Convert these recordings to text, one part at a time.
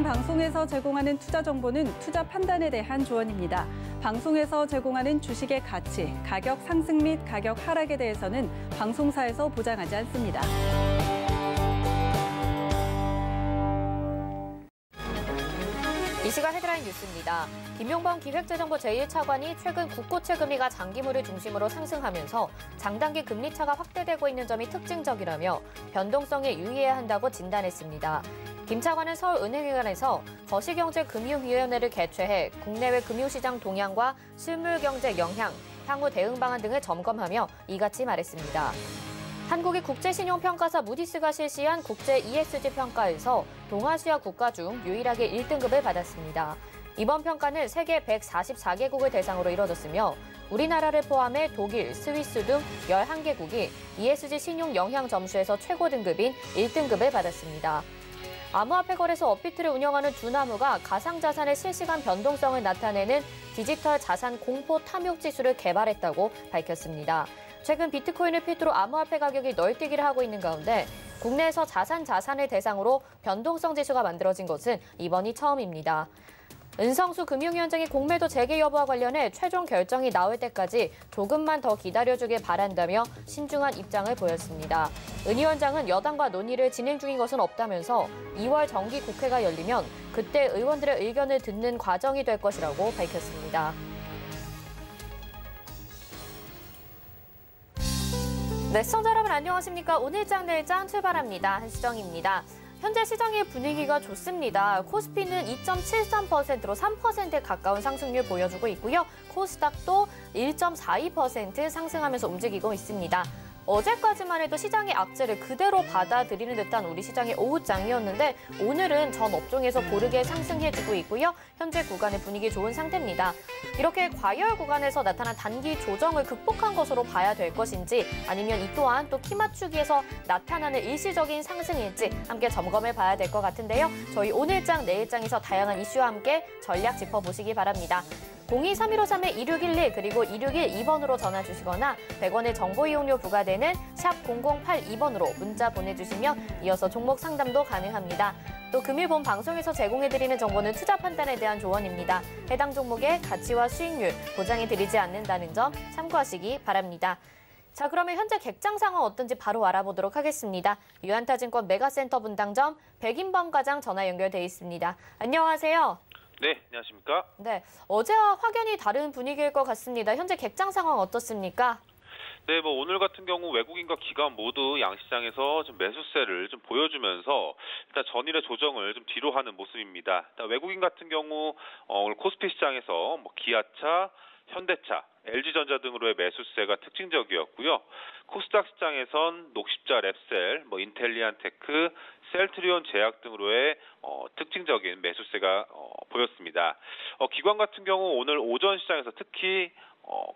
방송에서 제공하는 투자 정보는 투자 판단에 대한 조언입니다. 방송에서 제공하는 주식의 가치, 가격 상승 및 가격 하락에 대해서는 방송사에서 보장하지 않습니다. 이 시각 헤드라인 뉴스입니다. 김용범 기획재정부 제1차관이 최근 국고채 금리가 장기물을 중심으로 상승하면서 장단기 금리차가 확대되고 있는 점이 특징적이라며 변동성에 유의해야 한다고 진단했습니다. 김 차관은 서울은행회관에서 거시경제금융위원회를 개최해 국내외 금융시장 동향과 실물경제 영향, 향후 대응 방안 등을 점검하며 이같이 말했습니다. 한국의 국제신용평가사 무디스가 실시한 국제 ESG 평가에서 동아시아 국가 중 유일하게 1등급을 받았습니다. 이번 평가는 세계 144개국을 대상으로 이뤄졌으며 우리나라를 포함해 독일, 스위스 등 11개국이 ESG 신용 영향 점수에서 최고 등급인 1등급을 받았습니다. 암호화폐 거래소 업비트를 운영하는 두나무가 가상자산의 실시간 변동성을 나타내는 디지털 자산 공포 탐욕 지수를 개발했다고 밝혔습니다. 최근 비트코인을 필두로 암호화폐 가격이 널뛰기를 하고 있는 가운데 국내에서 자산을 대상으로 변동성 지수가 만들어진 것은 이번이 처음입니다. 은성수 금융위원장이 공매도 재개 여부와 관련해 최종 결정이 나올 때까지 조금만 더 기다려주길 바란다며 신중한 입장을 보였습니다. 은 위원장은 여당과 논의를 진행 중인 것은 없다면서 2월 정기 국회가 열리면 그때 의원들의 의견을 듣는 과정이 될 것이라고 밝혔습니다. 네, 시청자 여러분 안녕하십니까? 오늘장 내일장 출발합니다. 한시정입니다. 현재 시장의 분위기가 좋습니다. 코스피는 2.73%로 3%에 가까운 상승률 보여주고 있고요. 코스닥도 1.42% 상승하면서 움직이고 있습니다. 어제까지만 해도 시장의 악재를 그대로 받아들이는 듯한 우리 시장의 오후장이었는데 오늘은 전 업종에서 고르게 상승해주고 있고요. 현재 구간의 분위기 좋은 상태입니다. 이렇게 과열 구간에서 나타난 단기 조정을 극복한 것으로 봐야 될 것인지 아니면 이 또한 또 키 맞추기에서 나타나는 일시적인 상승일지 함께 점검해 봐야 될 것 같은데요. 저희 오늘장, 내일장에서 다양한 이슈와 함께 전략 짚어보시기 바랍니다. 02-3153-2611 그리고 2612번으로 전화 주시거나 100원의 정보 이용료 부과되는 샵 0082번으로 문자 보내주시면 이어서 종목 상담도 가능합니다. 또 금일 본 방송에서 제공해드리는 정보는 투자 판단에 대한 조언입니다. 해당 종목의 가치와 수익률 보장해드리지 않는다는 점 참고하시기 바랍니다. 자, 그러면 현재 객장 상황 어떤지 바로 알아보도록 하겠습니다. 유한타증권 메가센터 분당점 백인범 과장 전화 연결돼 있습니다. 안녕하세요. 네, 안녕하십니까? 네, 어제와 확연히 다른 분위기일 것 같습니다. 현재 객장 상황 어떻습니까? 네, 오늘 같은 경우 외국인과 기관 모두 양시장에서 좀 매수세를 좀 보여주면서 일단 전일의 조정을 좀 뒤로 하는 모습입니다. 일단 외국인 같은 경우 오늘 코스피 시장에서 기아차, 현대차, LG전자 등으로의 매수세가 특징적이었고요. 코스닥 시장에선 녹십자 랩셀, 인텔리안테크, 셀트리온 제약 등으로의 특징적인 매수세가 보였습니다. 기관 같은 경우 오늘 오전 시장에서 특히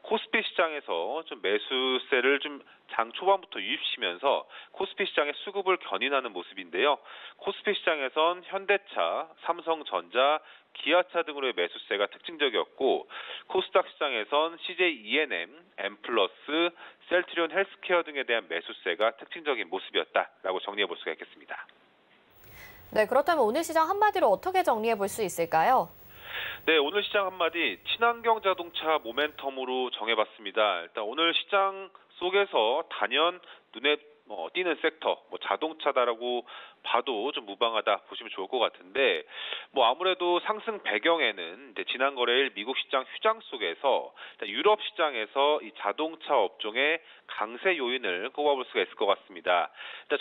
코스피 시장에서 좀 매수세를 좀 장 초반부터 유입시면서 코스피 시장의 수급을 견인하는 모습인데요. 코스피 시장에선 현대차, 삼성전자, 기아차 등으로의 매수세가 특징적이었고 코스닥 시장에선 CJ E&M, 엠플러스, 셀트리온 헬스케어 등에 대한 매수세가 특징적인 모습이었다라고 정리해 볼 수가 있겠습니다. 네, 그렇다면 오늘 시장 한마디로 어떻게 정리해 볼 수 있을까요? 네, 오늘 시장 한마디 친환경 자동차 모멘텀으로 정해봤습니다. 일단 오늘 시장 속에서 단연 눈에 띄는 섹터, 자동차다라고 봐도 좀 무방하다 보시면 좋을 것 같은데, 아무래도 상승 배경에는 이제 지난 거래일 미국 시장 휴장 속에서 유럽 시장에서 이 자동차 업종의 강세 요인을 꼽아볼 수가 있을 것 같습니다.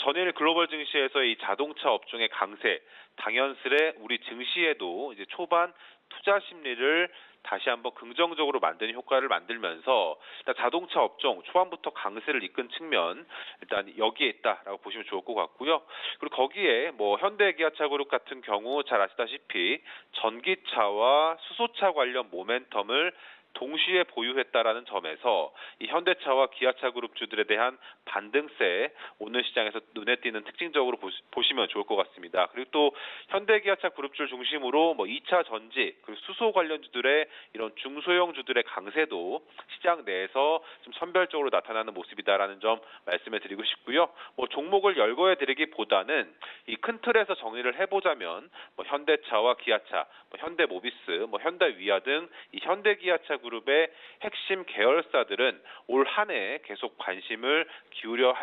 전일 글로벌 증시에서 이 자동차 업종의 강세, 당연스레 우리 증시에도 이제 초반 투자 심리를 다시 한번 긍정적으로 만드는 효과를 만들면서 일단 자동차 업종 초반부터 강세를 이끈 측면 일단 여기에 있다라고 보시면 좋을 것 같고요. 그리고 거기에 현대 기아차 그룹 같은 경우 잘 아시다시피 전기차와 수소차 관련 모멘텀을 동시에 보유했다라는 점에서 이 현대차와 기아차 그룹주들에 대한 반등세 오늘 시장에서 눈에 띄는 특징적으로 보시면 좋을 것 같습니다. 그리고 또 현대 기아차 그룹주를 중심으로 2차 전지 그리고 수소 관련주들의 이런 중소형주들의 강세도 시장 내에서 좀 선별적으로 나타나는 모습이다라는 점 말씀을 드리고 싶고요. 종목을 열거해 드리기보다는 이 큰 틀에서 정리를 해보자면 현대차와 기아차, 현대모비스, 현대위아 등 이 현대기아차 그룹의 핵심 계열사들은 올 한 해 계속 관심을 기울여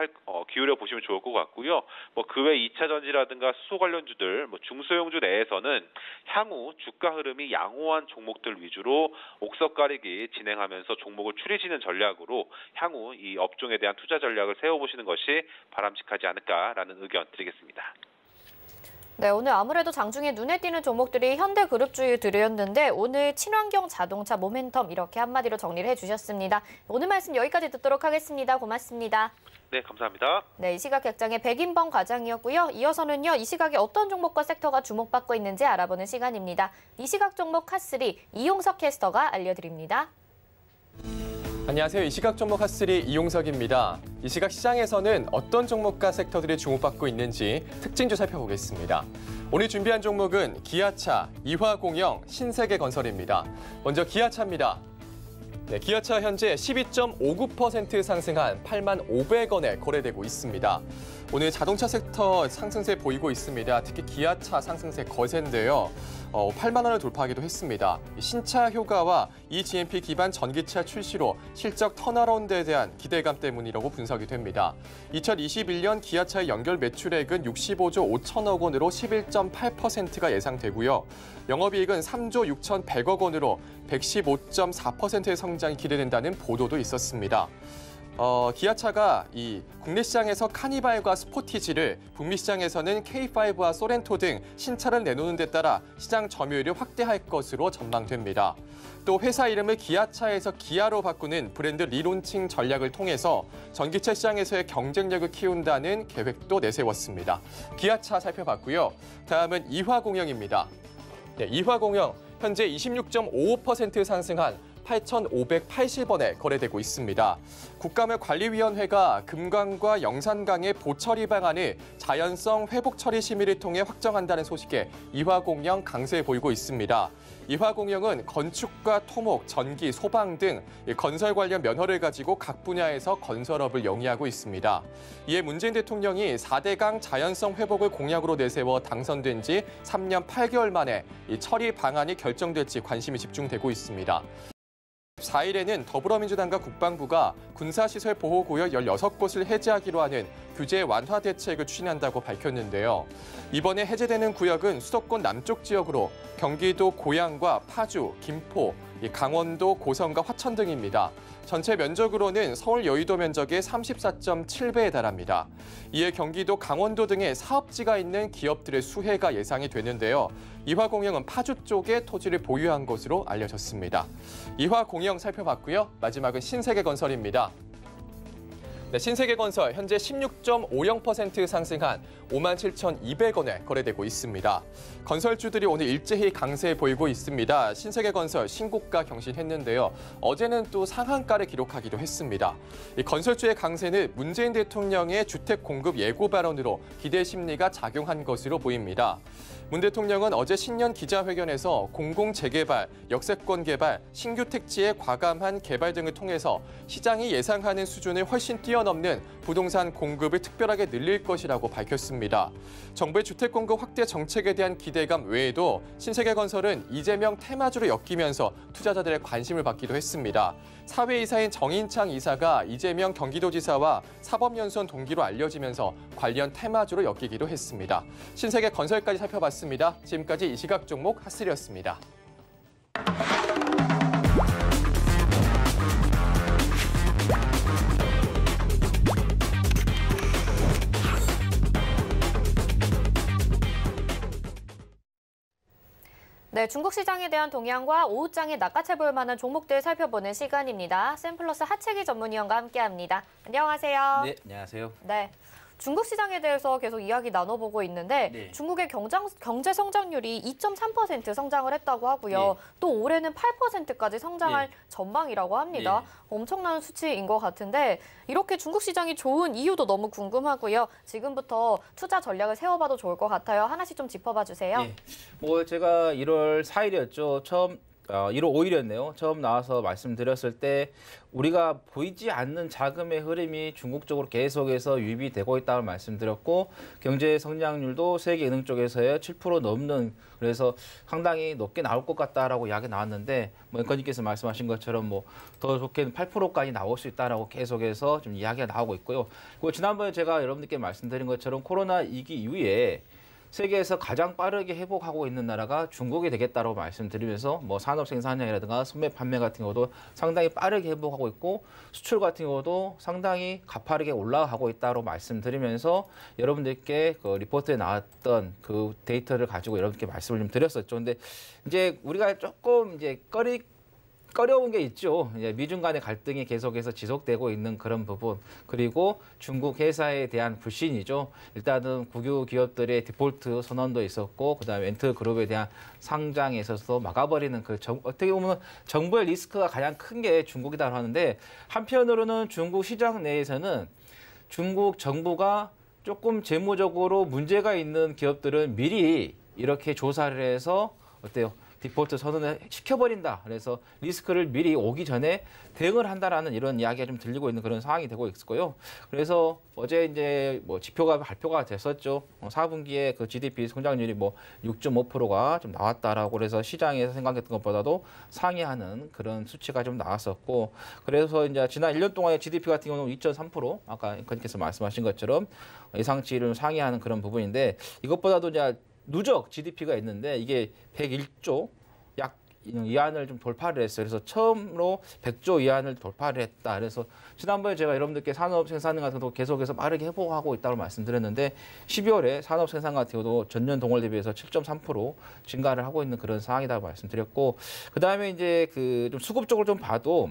보시면 좋을 것 같고요. 그 외 2차 전지라든가 수소 관련주들, 중소형주 내에서는 향후 주가 흐름이 양호한 종목들 위주로 옥석 가리기 진행하면서 종목을 추리시는 전략으로 향후 이 업종에 대한 투자 전략을 세워보시는 것이 바람직하지 않을까라는 의견 드리겠습니다. 네, 오늘 아무래도 장중에 눈에 띄는 종목들이 현대그룹주들이었는데 오늘 친환경 자동차 모멘텀 이렇게 한마디로 정리를 해주셨습니다. 오늘 말씀 여기까지 듣도록 하겠습니다. 고맙습니다. 네, 감사합니다. 네, 이 시각 객장의 백인범 과장이었고요. 이어서는요, 이 시각에 어떤 종목과 섹터가 주목받고 있는지 알아보는 시간입니다. 이 시각 종목 핫3 이용석 캐스터가 알려드립니다. 안녕하세요. 이 시각 종목 핫3 이용석입니다. 이 시각 시장에서는 어떤 종목과 섹터들이 주목받고 있는지 특징주 살펴보겠습니다. 오늘 준비한 종목은 기아차, 이화공영, 신세계건설입니다. 먼저 기아차입니다. 네, 기아차 현재 12.59% 상승한 85,500원에 거래되고 있습니다. 오늘 자동차 섹터 상승세 보이고 있습니다. 특히 기아차 상승세 거세인데요. 8만 원을 돌파하기도 했습니다. 신차 효과와 eGMP 기반 전기차 출시로 실적 턴어라운드에 대한 기대감 때문이라고 분석이 됩니다. 2021년 기아차의 연결 매출액은 65조 5천억 원으로 11.8%가 예상되고요. 영업이익은 3조 6,100억 원으로 115.4%의 성장이 기대된다는 보도도 있었습니다. 기아차가 이 국내 시장에서 카니발과 스포티지를, 북미 시장에서는 K5와 소렌토 등 신차를 내놓는 데 따라 시장 점유율을 확대할 것으로 전망됩니다. 또 회사 이름을 기아차에서 기아로 바꾸는 브랜드 리론칭 전략을 통해서 전기차 시장에서의 경쟁력을 키운다는 계획도 내세웠습니다. 기아차 살펴봤고요. 다음은 이화공영입니다. 네, 이화공영 현재 26.55% 상승한 8,580원에 거래되고 있습니다. 국가물관리위원회가 금강과 영산강의 보처리 방안을 자연성 회복 처리 심의를 통해 확정한다는 소식에 이화공영 강세 보이고 있습니다. 이화공영은 건축과 토목, 전기, 소방 등 건설 관련 면허를 가지고 각 분야에서 건설업을 영위하고 있습니다. 이에 문재인 대통령이 4대강 자연성 회복을 공약으로 내세워 당선된 지 3년 8개월 만에 이 처리 방안이 결정될지 관심이 집중되고 있습니다. 4일에는 더불어민주당과 국방부가 군사시설 보호구역 16곳을 해제하기로 하는 규제 완화 대책을 추진한다고 밝혔는데요. 이번에 해제되는 구역은 수도권 남쪽 지역으로 경기도 고양과 파주, 김포, 강원도 고성과 화천 등입니다. 전체 면적으로는 서울 여의도 면적의 34.7배에 달합니다. 이에 경기도 강원도 등의 사업지가 있는 기업들의 수혜가 예상이 되는데요. 이화공영은 파주 쪽에 토지를 보유한 것으로 알려졌습니다. 이화공영 살펴봤고요. 마지막은 신세계건설입니다. 네, 신세계건설 현재 16.50% 상승한 57,200원에 거래되고 있습니다. 건설주들이 오늘 일제히 강세 보이고 있습니다. 신세계건설 신고가 경신했는데요. 어제는 또 상한가를 기록하기도 했습니다. 이 건설주의 강세는 문재인 대통령의 주택 공급 예고 발언으로 기대 심리가 작용한 것으로 보입니다. 문 대통령은 어제 신년 기자회견에서 공공재개발, 역세권 개발, 신규 택지의 과감한 개발 등을 통해서 시장이 예상하는 수준을 훨씬 뛰어넘는 부동산 공급을 특별하게 늘릴 것이라고 밝혔습니다. 정부의 주택 공급 확대 정책에 대한 기대감 외에도 신세계건설은 이재명 테마주로 엮이면서 투자자들의 관심을 받기도 했습니다. 사회이사인 정인창 이사가 이재명 경기도지사와 사법연수원 동기로 알려지면서 관련 테마주로 엮이기도 했습니다. 신세계건설까지 살펴봤습니다. 지금까지 이 시각 종목 핫3였습니다. 네, 중국 시장에 대한 동향과 오후장에 낚아채볼 만한 종목들 살펴보는 시간입니다. 샘플러스 하채기 전문위원과 함께합니다. 안녕하세요. 네, 안녕하세요. 네, 중국 시장에 대해서 계속 이야기 나눠보고 있는데 네. 중국의 경제 성장률이 2.3% 성장을 했다고 하고요. 또 올해는 8%까지 성장할 전망이라고 합니다. 엄청난 수치인 것 같은데 이렇게 중국 시장이 좋은 이유도 너무 궁금하고요. 지금부터 투자 전략을 세워봐도 좋을 것 같아요. 하나씩 좀 짚어봐 주세요. 뭐 제가 1월 4일이었죠. 1월 5일이었네요. 처음 나와서 말씀드렸을 때 우리가 보이지 않는 자금의 흐름이 중국 쪽으로 계속해서 유입이 되고 있다고 말씀드렸고 경제 성장률도 세계은행 쪽에서의 7% 넘는 그래서 상당히 높게 나올 것 같다라고 이야기 나왔는데 뭐 앵커님께서 말씀하신 것처럼 뭐 더 좋게는 8%까지 나올 수 있다라고 계속해서 좀 이야기가 나오고 있고요. 그리고 지난번에 제가 여러분들께 말씀드린 것처럼 코로나 위기 이후에 세계에서 가장 빠르게 회복하고 있는 나라가 중국이 되겠다고 말씀드리면서 뭐 산업 생산량이라든가 소매 판매 같은 경우도 상당히 빠르게 회복하고 있고 수출 같은 경우도 상당히 가파르게 올라가고 있다고 말씀드리면서 여러분들께 그 리포트에 나왔던 그 데이터를 가지고 여러분께 말씀을 좀 드렸었죠. 근데 이제 우리가 조금 이제 꺼려운 게 있죠. 이제 미중 간의 갈등이 계속해서 지속되고 있는 그런 부분. 그리고 중국 회사에 대한 불신이죠. 일단은 국유 기업들의 디폴트 선언도 있었고, 그다음에 엔트그룹에 대한 상장에 있어서 막아버리는 그 어떻게 보면 정부의 리스크가 가장 큰 게 중국이라고 하는데 한편으로는 중국 시장 내에서는 중국 정부가 조금 재무적으로 문제가 있는 기업들은 미리 이렇게 조사를 해서 어때요? 디폴트 선언을 시켜버린다. 그래서 리스크를 미리 오기 전에 대응을 한다라는 이런 이야기가 좀 들리고 있는 그런 상황이 되고 있고요. 그래서 어제 이제 뭐 지표가 발표가 됐었죠. 4분기에 그 GDP 성장률이 뭐 6.5%가 좀 나왔다라고 그래서 시장에서 생각했던 것보다도 상회하는 그런 수치가 좀 나왔었고, 그래서 이제 지난 1년 동안의 GDP 같은 경우는 2.3% 아까 앵커님께서 말씀하신 것처럼 예상치를 상회하는 그런 부분인데 이것보다도 이제 누적 GDP가 있는데 이게 101조 약 위안을 좀 돌파를 했어요. 그래서 처음으로 100조 위안을 돌파를 했다. 그래서 지난번에 제가 여러분들께 산업 생산량 같은 것도 계속해서 빠르게 회복하고 있다고 말씀드렸는데 12월에 산업 생산 같은 경우도 전년 동월 대비해서 7.3% 증가를 하고 있는 그런 상황이라고 말씀드렸고, 그다음에 이제 그 좀 수급적으로 좀 봐도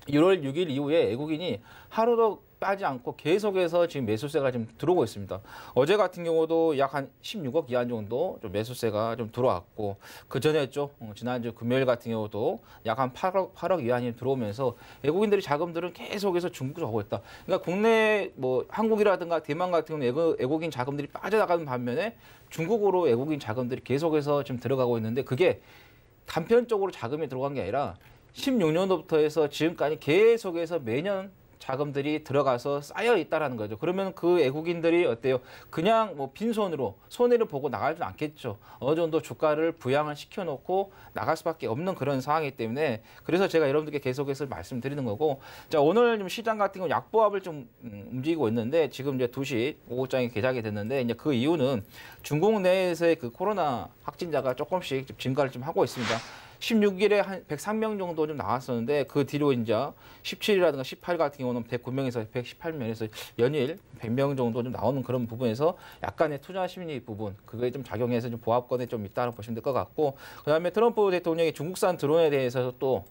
1월 6일 이후에 외국인이 하루도 빠지 않고 계속해서 지금 매수세가 지금 들어오고 있습니다. 어제 같은 경우도 약 한 16억 위안 정도 좀 매수세가 좀 들어왔고, 그 전에 했죠. 지난주 금요일 같은 경우도 약 한 8억 위안이 들어오면서 외국인들이 자금들은 계속해서 중국으로 오고 있다. 그러니까 국내 뭐 한국이라든가 대만 같은 경우는 외국인 자금들이 빠져나가는 반면에 중국으로 외국인 자금들이 계속해서 지금 들어가고 있는데 그게 단편적으로 자금이 들어간 게 아니라 16년도부터 해서 지금까지 계속해서 매년 자금들이 들어가서 쌓여 있다라는 거죠. 그러면 그 외국인들이 어때요? 그냥 뭐 빈손으로 손해를 보고 나가지 않겠죠. 어느 정도 주가를 부양을 시켜놓고 나갈 수밖에 없는 그런 상황이기 때문에 그래서 제가 여러분들께 계속해서 말씀드리는 거고, 자 오늘 좀 시장 같은 경우 약보합을 좀 움직이고 있는데 지금 이제 2시 오후장에 개장이 됐는데 이제 그 이유는 중국 내에서의 그 코로나 확진자가 조금씩 좀 증가를 좀 하고 있습니다. 16일에 한 103명 정도 좀 나왔었는데 그 뒤로 이제 17일이라든가 18일 같은 경우는 109명에서 118명에서 연일 100명 정도 좀 나오는 그런 부분에서 약간의 투자 심리 부분 그게 좀 작용해서 좀 보합권에 좀 있다고 보시면 될 것 같고, 그다음에 트럼프 대통령이 중국산 드론에 대해서 또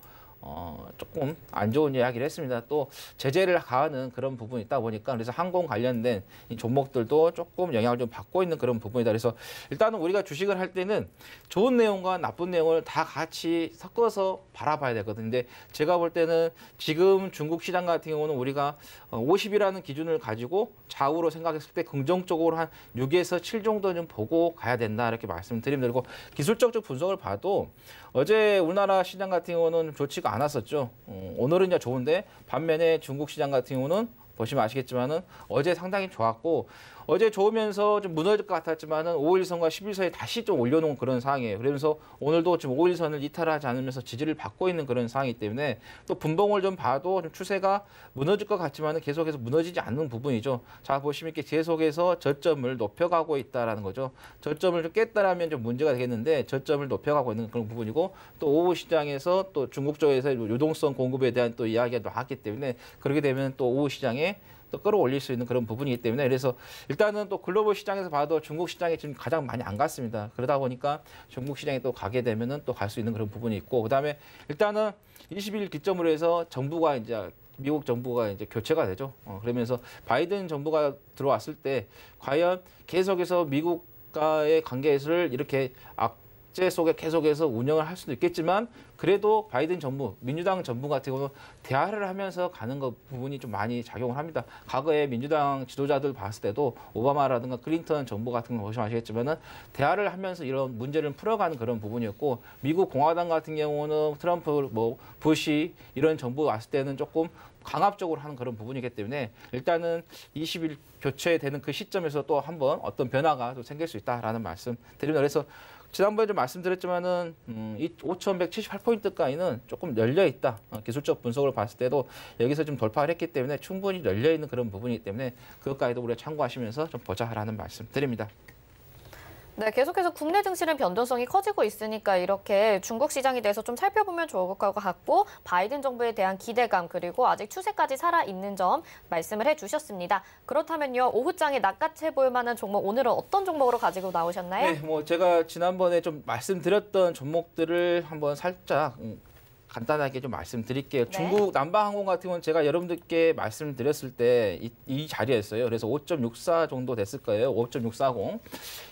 조금 안 좋은 이야기를 했습니다. 또 제재를 가하는 그런 부분이 있다 보니까 그래서 항공 관련된 이 종목들도 조금 영향을 좀 받고 있는 그런 부분이다. 그래서 일단은 우리가 주식을 할 때는 좋은 내용과 나쁜 내용을 다 같이 섞어서 바라봐야 되거든요. 근데 제가 볼 때는 지금 중국 시장 같은 경우는 우리가 50이라는 기준을 가지고 좌우로 생각했을 때 긍정적으로 한 6에서 7 정도 좀 보고 가야 된다 이렇게 말씀드립니다. 그리고 기술적 분석을 봐도 어제 우리나라 시장 같은 경우는 좋지가 않았었죠. 오늘은 이제 좋은데 반면에 중국 시장 같은 경우는 보시면 아시겠지만은 어제 상당히 좋았고 어제 좋으면서 좀 무너질 것 같았지만은 5일선과 11선에 다시 좀 올려놓은 그런 상황이에요. 그러면서 오늘도 지금 5일선을 이탈하지 않으면서 지지를 받고 있는 그런 상황이기 때문에 또 분봉을 좀 봐도 좀 추세가 무너질 것 같지만은 계속해서 무너지지 않는 부분이죠. 자 보시면 이렇게 계속해서 저점을 높여가고 있다라는 거죠. 저점을 좀 깼다라면 좀 문제가 되겠는데 저점을 높여가고 있는 그런 부분이고 또 오후 시장에서 또 중국 쪽에서 유동성 공급에 대한 또 이야기가 나왔기 때문에 그렇게 되면 또 오후 시장에 또 끌어올릴 수 있는 그런 부분이기 때문에 그래서 일단은 또 글로벌 시장에서 봐도 중국 시장에 지금 가장 많이 안 갔습니다. 그러다 보니까 중국 시장에 또 가게 되면은 또 갈 수 있는 그런 부분이 있고 그다음에 일단은 20일 기점으로 해서 정부가 이제 미국 정부가 이제 교체가 되죠. 그러면서 바이든 정부가 들어왔을 때 과연 계속해서 미국과의 관계를 이렇게 악재 속에 계속해서 운영을 할 수도 있겠지만 그래도 바이든 정부, 민주당 정부 같은 경우는 대화를 하면서 가는 것 부분이 좀 많이 작용을 합니다. 과거에 민주당 지도자들 봤을 때도 오바마라든가 클린턴 정부 같은 거 보시면 아시겠지만은 대화를 하면서 이런 문제를 풀어가는 그런 부분이었고 미국 공화당 같은 경우는 트럼프, 부시 이런 정부 왔을 때는 조금 강압적으로 하는 그런 부분이기 때문에 일단은 20일 교체되는 그 시점에서 또 한번 어떤 변화가 좀 생길 수 있다라는 말씀 드립니다. 그래서 지난번에 좀 말씀드렸지만은 5,178포인트까지는 조금 열려 있다. 기술적 분석을 봤을 때도 여기서 좀 돌파를 했기 때문에 충분히 열려 있는 그런 부분이기 때문에 그것까지도 우리가 참고하시면서 좀 보자라는 말씀 드립니다. 네, 계속해서 국내 증시는 변동성이 커지고 있으니까 이렇게 중국 시장에 대해서 좀 살펴보면 좋을 것 같고 바이든 정부에 대한 기대감 그리고 아직 추세까지 살아있는 점 말씀을 해주셨습니다. 그렇다면요, 오후장에 낚아채 볼 만한 종목 오늘은 어떤 종목으로 가지고 나오셨나요? 네, 제가 지난번에 좀 말씀드렸던 종목들을 한번 살짝 간단하게 좀 말씀드릴게요. 네. 중국 남바항공 같은 경우는 제가 여러분들께 말씀드렸을 때 이 자리였어요. 그래서 5.64 정도 됐을 거예요. 5.640.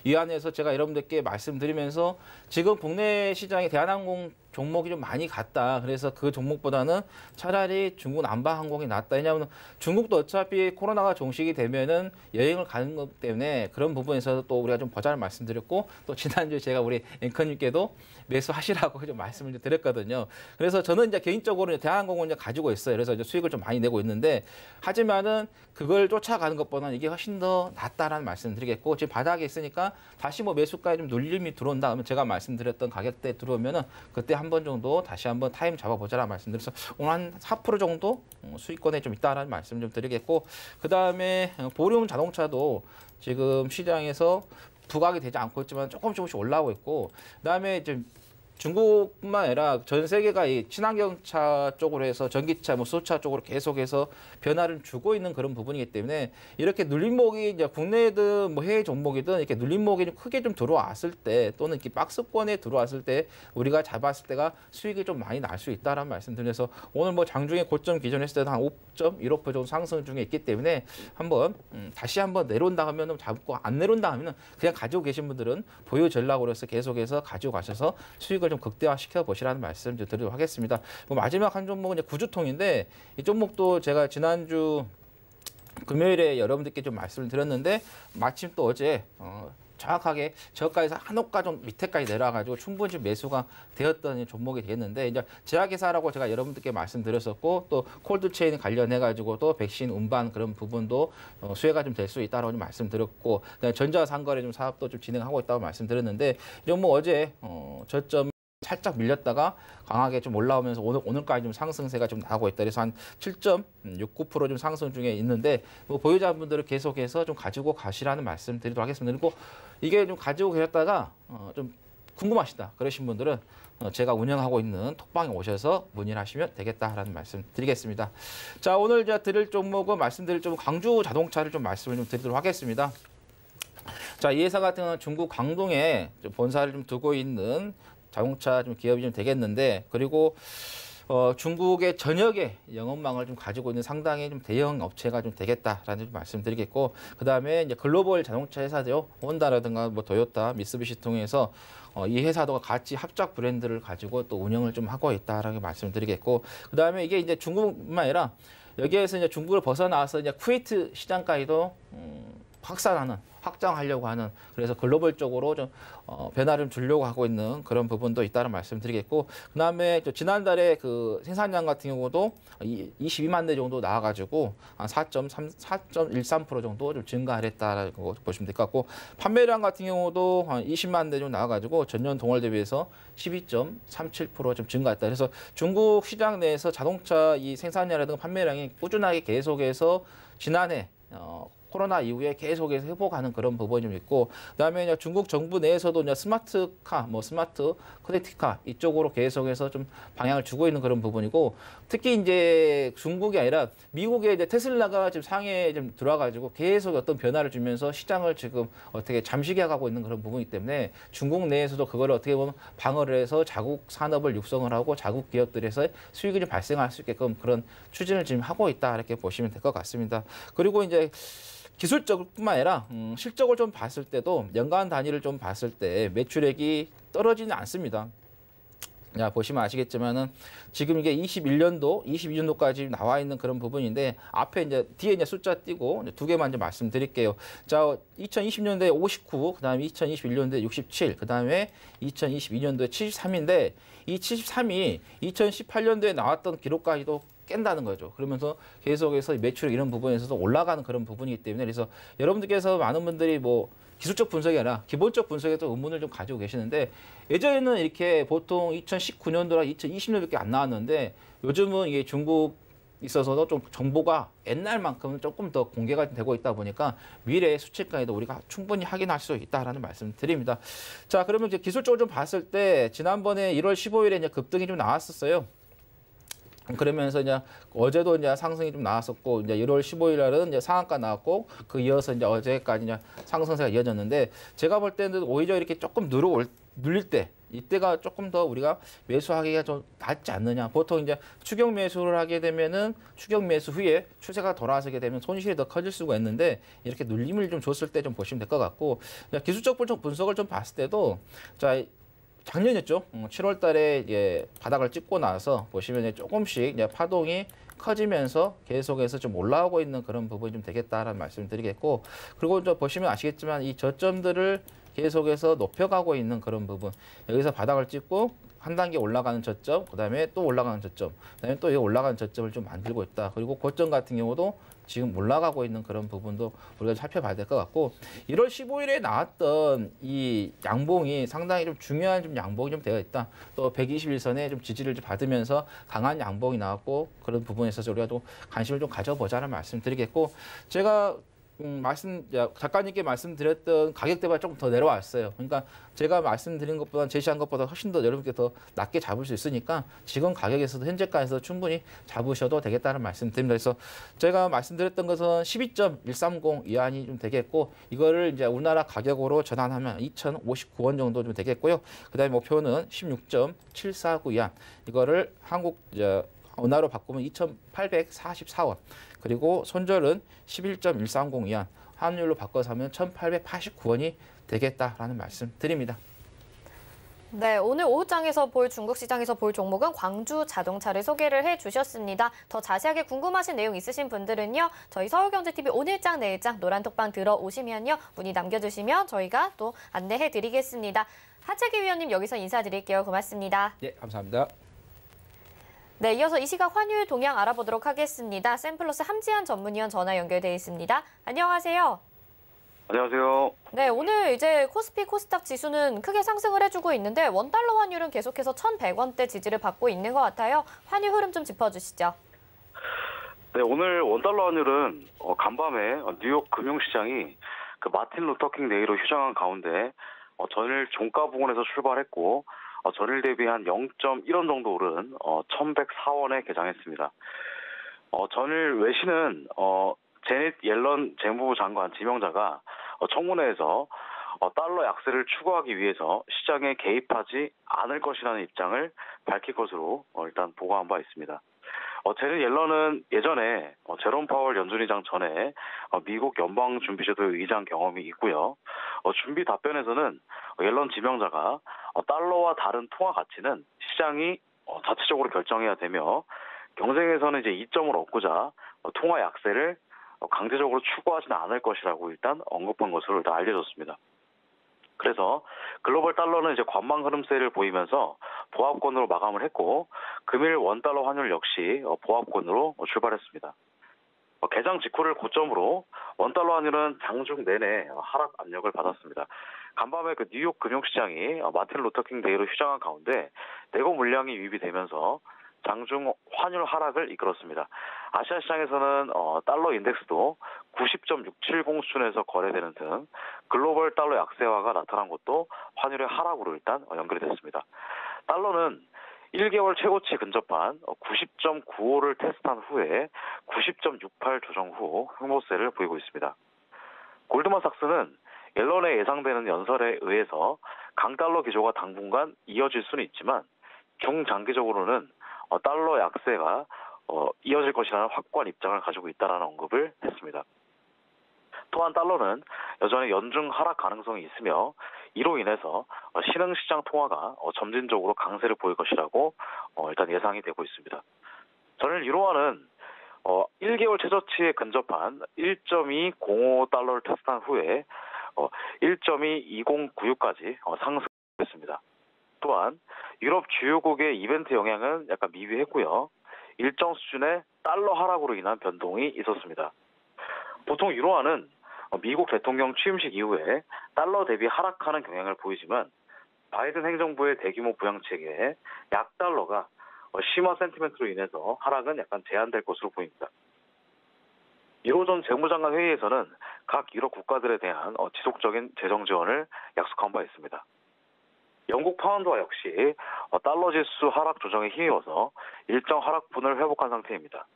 이 안에서 제가 여러분들께 말씀드리면서 지금 국내 시장에 대한항공 종목이 좀 많이 갔다. 그래서 그 종목보다는 차라리 중국 남바항공이 낫다. 왜냐하면 중국도 어차피 코로나가 종식이 되면은 여행을 가는 것 때문에 그런 부분에서 또 우리가 좀 보자를 말씀드렸고 또 지난주에 제가 우리 앵커님께도 매수하시라고 좀 말씀을 좀 드렸거든요. 그래서 저는 이제 개인적으로 대한항공은 이제 가지고 있어요. 그래서 이제 수익을 좀 많이 내고 있는데 하지만은 그걸 쫓아가는 것보다는 이게 훨씬 더 낫다라는 말씀드리겠고 지금 바닥에 있으니까 다시 매수가에 좀 눌림이 들어온다 하면 제가 말씀드렸던 가격대에 들어오면은 그때 한 번 정도 다시 한번 타임 잡아보자라는 말씀드려서 오늘 한 4% 정도 수익권에 좀 있다라는 말씀 좀 드리겠고 그 다음에 보령 자동차도 지금 시장에서 부각이 되지 않고 있지만 조금씩 올라오고 있고 그다음에 이제 중국뿐만 아니라 전 세계가 이 친환경차 쪽으로 해서 전기차, 수소차 쪽으로 계속해서 변화를 주고 있는 그런 부분이기 때문에 이렇게 눌림목이 이제 국내든 해외 종목이든 이렇게 눌림목이 좀 크게 좀 들어왔을 때 또는 이렇게 박스권에 들어왔을 때 우리가 잡았을 때가 수익이 좀 많이 날 수 있다라는 말씀드려서 오늘 장중에 고점 기존했을 때도 한 5.15% 정도 상승 중에 있기 때문에 한번 다시 한번 내려온다 하면은 잡고 안 내려온다 하면은 그냥 가지고 계신 분들은 보유 전략으로 해서 계속해서 가지고 가셔서 수익을 좀 극대화시켜 보시라는 말씀 좀 드리도록 하겠습니다. 마지막 한 종목은 이제 구주통인데 이 종목도 제가 지난주 금요일에 여러분들께 좀 말씀을 드렸는데 마침 또 어제 정확하게 저가에서 한옥가 좀 밑에까지 내려와가지고 충분히 매수가 되었던 종목이 되겠는데 이제 제약회사라고 제가 여러분들께 말씀드렸었고 또 콜드체인 관련해가지고 또 백신 운반 그런 부분도 수혜가 좀 될 수 있다라고 좀 말씀드렸고 전자상거래 좀 사업도 좀 진행하고 있다고 말씀드렸는데 이 종목 어제 저점 살짝 밀렸다가 강하게 좀 올라오면서 오늘까지 좀 상승세가 좀 나오고 있다. 그래서 한 7.69% 좀 상승 중에 있는데 보유자분들을 계속해서 좀 가지고 가시라는 말씀 드리도록 하겠습니다. 그리고 이게 좀 가지고 계셨다가 좀 궁금하시다 그러신 분들은 제가 운영하고 있는 톡방에 오셔서 문의를 하시면 되겠다라는 말씀 드리겠습니다. 자, 오늘 제가 드릴 종목은 말씀드릴 종목 광주 자동차를 좀 말씀을 좀 드리도록 하겠습니다. 자, 이 회사 같은 경우는 중국 광동에 좀 본사를 좀 두고 있는 자동차 좀 기업이 좀 되겠는데 그리고 중국의 전역에 영업망을 좀 가지고 있는 상당히 좀 대형 업체가 좀 되겠다라는 좀 말씀드리겠고 그 다음에 이제 글로벌 자동차 회사죠 혼다라든가 토요타, 미쓰비시 통해서 이 회사도 같이 합작 브랜드를 가지고 또 운영을 좀 하고 있다라고 말씀드리겠고 그 다음에 이게 이제 중국뿐만 아니라 여기에서 이제 중국을 벗어나와서 이제 쿠웨이트 시장까지도 확장하려고 하는 그래서 글로벌적으로 좀 변화를 좀 주려고 하고 있는 그런 부분도 있다는 말씀드리겠고 그다음에 지난달에 그 생산량 같은 경우도 22만 대 정도 나와가지고 한 4.13% 정도 좀 증가를 했다라고 보시면 될 것 같고 판매량 같은 경우도 한 20만 대 정도 나와가지고 전년 동월 대비해서 12.37% 좀 증가했다. 그래서 중국 시장 내에서 자동차 이 생산량이라든가 판매량이 꾸준하게 계속해서 지난해 코로나 이후에 계속해서 회복하는 그런 부분이 좀 있고, 그다음에 이제 중국 정부 내에서도 이제 스마트카, 스마트 커넥티카 이쪽으로 계속해서 좀 방향을 주고 있는 그런 부분이고, 특히 이제 중국이 아니라 미국의 이제 테슬라가 지금 상해에 좀 들어와가지고 계속 어떤 변화를 주면서 시장을 지금 어떻게 잠식해 가고 있는 그런 부분이기 때문에 중국 내에서도 그걸 어떻게 보면 방어를 해서 자국 산업을 육성을 하고 자국 기업들에서 수익이 좀 발생할 수 있게끔 그런 추진을 지금 하고 있다 이렇게 보시면 될 것 같습니다. 그리고 이제 기술적뿐만 아니라 실적을 좀 봤을 때도 연간 단위를 좀 봤을 때 매출액이 떨어지는 않습니다. 자, 보시면 아시겠지만은 지금 이게 21년도, 22년도까지 나와 있는 그런 부분인데 앞에 이제 뒤에 이제 숫자 띄고 두 개만 좀 말씀드릴게요. 자, 2020년도에 59, 그다음에 2021년도에 67, 그다음에 2022년도에 73인데 이 73이 2018년도에 나왔던 기록까지도 깬다는 거죠. 그러면서 계속해서 매출 이런 부분에서도 올라가는 그런 부분이기 때문에 그래서 여러분들께서 많은 분들이 기술적 분석이 아니라 기본적 분석에도 의문을 좀 가지고 계시는데 예전에는 이렇게 보통 2019년도랑 2020년도밖에 안 나왔는데 요즘은 이게 중국 있어서도 좀 정보가 옛날만큼은 조금 더 공개가 되고 있다 보니까 미래의 수치까지도 우리가 충분히 확인할 수 있다라는 말씀 드립니다. 자, 그러면 이제 기술적으로 좀 봤을 때 지난번에 1월 15일에 이제 급등이 좀 나왔었어요. 그러면서 이제 어제도 이제 상승이 좀 나왔었고 이제 1월 15일 날은 이제 상한가 나왔고 그 이어서 이제 어제까지 이제 상승세가 이어졌는데 제가 볼 때는 오히려 이렇게 조금 눌릴 때 이때가 조금 더 우리가 매수하기가 좀 낫지 않느냐. 보통 이제 추격 매수를 하게 되면은 추격 매수 후에 추세가 돌아서게 되면 손실이 더 커질 수가 있는데 이렇게 눌림을 좀 줬을 때 좀 보시면 될 것 같고 기술적 분석을 좀 봤을 때도 자. 작년이었죠. 7월 달에 이제 바닥을 찍고 나서 보시면 조금씩 이제 파동이 커지면서 계속해서 좀 올라오고 있는 그런 부분이 좀 되겠다라는 말씀을 드리겠고, 그리고 또 보시면 아시겠지만 이 저점들을 계속해서 높여가고 있는 그런 부분, 여기서 바닥을 찍고 한 단계 올라가는 저점, 그다음에 또 올라가는 저점, 그다음에 또 올라가는 저점을 좀 만들고 있다. 그리고 고점 같은 경우도 지금 올라가고 있는 그런 부분도 우리가 살펴봐야 될 것 같고 1월 15일에 나왔던 이 양봉이 상당히 좀 중요한 좀 양봉이 좀 되어 있다. 또 121선에 좀 지지를 좀 받으면서 강한 양봉이 나왔고 그런 부분에 있어서 우리가 좀 관심을 좀 가져보자는 말씀드리겠고 제가 작가님께 말씀드렸던 가격대가 조금 더 내려왔어요. 그러니까 제가 말씀드린 것보다 제시한 것보다 훨씬 더 여러분께 더 낮게 잡을 수 있으니까 지금 가격에서도 현재가에서 충분히 잡으셔도 되겠다는 말씀드립니다. 그래서 제가 말씀드렸던 것은 12.130 위안이 좀 되겠고 이거를 이제 우리나라 가격으로 전환하면 2,059원 정도 좀 되겠고요. 그다음에 목표는 16.749 위안. 이거를 한국 원화로 바꾸면 2,844원. 그리고 손절은 11.130 위안, 환율로 바꿔서 하면 1,889원이 되겠다라는 말씀 드립니다. 네, 오늘 오후장에서 볼 중국 시장에서 볼 종목은 광주 자동차를 소개를 해주셨습니다. 더 자세하게 궁금하신 내용 있으신 분들은요. 저희 서울경제TV 오늘장 내일장 노란톡방 들어오시면요. 문의 남겨주시면 저희가 또 안내해드리겠습니다. 하채기 위원님 여기서 인사드릴게요. 고맙습니다. 네, 감사합니다. 네, 이어서 이 시각 환율 동향 알아보도록 하겠습니다. 샘플러스 함지한 전문위원 전화 연결돼 있습니다. 안녕하세요. 안녕하세요. 네, 오늘 이제 코스피 코스닥 지수는 크게 상승을 해주고 있는데 원달러 환율은 계속해서 1,100원대 지지를 받고 있는 것 같아요. 환율 흐름 좀 짚어주시죠. 네, 오늘 원달러 환율은 간밤에 뉴욕 금융시장이 그 마틴 루터킹 데이로 휴장한 가운데 전일 종가 부근에서 출발했고 전일 대비 한 0.1원 정도 오른 1,104원에 개장했습니다. 전일 외신은 제닛 옐런 재무부 장관 지명자가 청문회에서 달러 약세를 추구하기 위해서 시장에 개입하지 않을 것이라는 입장을 밝힐 것으로 일단 보고한 바 있습니다. 제닛 옐런은 예전에 제롬 파월 연준의장 전에 미국 연방준비제도 의장 경험이 있고요. 준비 답변에서는 옐런 지명자가 달러와 다른 통화 가치는 시장이 자체적으로 결정해야 되며 경쟁에서는 이제 이점을 얻고자 통화 약세를 강제적으로 추구하지는 않을 것이라고 일단 언급한 것으로 일단 알려졌습니다. 그래서 글로벌 달러는 이제 관망 흐름세를 보이면서 보합권으로 마감을 했고 금일 원달러 환율 역시 보합권으로 출발했습니다. 개장 직후를 고점으로 원달러 환율은 장중 내내 하락 압력을 받았습니다. 간밤에 그 뉴욕 금융시장이 마틴 루터킹 데이로 휴장한 가운데 내고 물량이 유입이 되면서 장중 환율 하락을 이끌었습니다. 아시아 시장에서는 달러 인덱스도 90.670 수준에서 거래되는 등 글로벌 달러 약세화가 나타난 것도 환율의 하락으로 일단 연결이 됐습니다. 달러는 1개월 최고치 근접한 90.95를 테스트한 후에 90.68 조정 후 횡보세를 보이고 있습니다. 골드만삭스는 옐런에 예상되는 연설에 의해서 강달러 기조가 당분간 이어질 수는 있지만 중장기적으로는 달러 약세가 이어질 것이라는 확고한 입장을 가지고 있다는 언급을 했습니다. 또한 달러는 여전히 연중 하락 가능성이 있으며 이로 인해서 신흥시장 통화가 점진적으로 강세를 보일 것이라고 일단 예상이 되고 있습니다. 전일 유로화는 1개월 최저치에 근접한 1.205달러를 테스트한 후에 1.22096까지 상승했습니다. 또한 유럽 주요국의 이벤트 영향은 약간 미비했고요. 일정 수준의 달러 하락으로 인한 변동이 있었습니다. 보통 유로화는 미국 대통령 취임식 이후에 달러 대비 하락하는 경향을 보이지만 바이든 행정부의 대규모 부양책에 약달러가 심화 센티멘트로 인해서 하락은 약간 제한될 것으로 보입니다. 유로존 재무장관 회의에서는 각 유럽 국가들에 대한 지속적인 재정 지원을 약속한 바 있습니다. 영국 파운드와 역시 달러 지수 하락 조정에 힘입어서 일정 하락분을 회복한 상태입니다.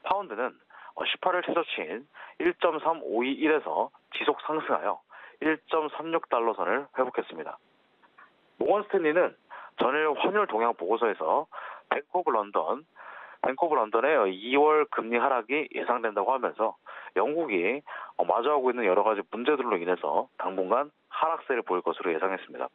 파운드는 18일 최저치인 1.3521에서 지속 상승하여 1.36달러 선을 회복했습니다. 모건 스탠리는 전일 환율 동향 보고서에서 뱅크 오브 런던의 2월 금리 하락이 예상된다고 하면서 영국이 마주하고 있는 여러 가지 문제들로 인해서 당분간 하락세를 보일 것으로 예상했습니다.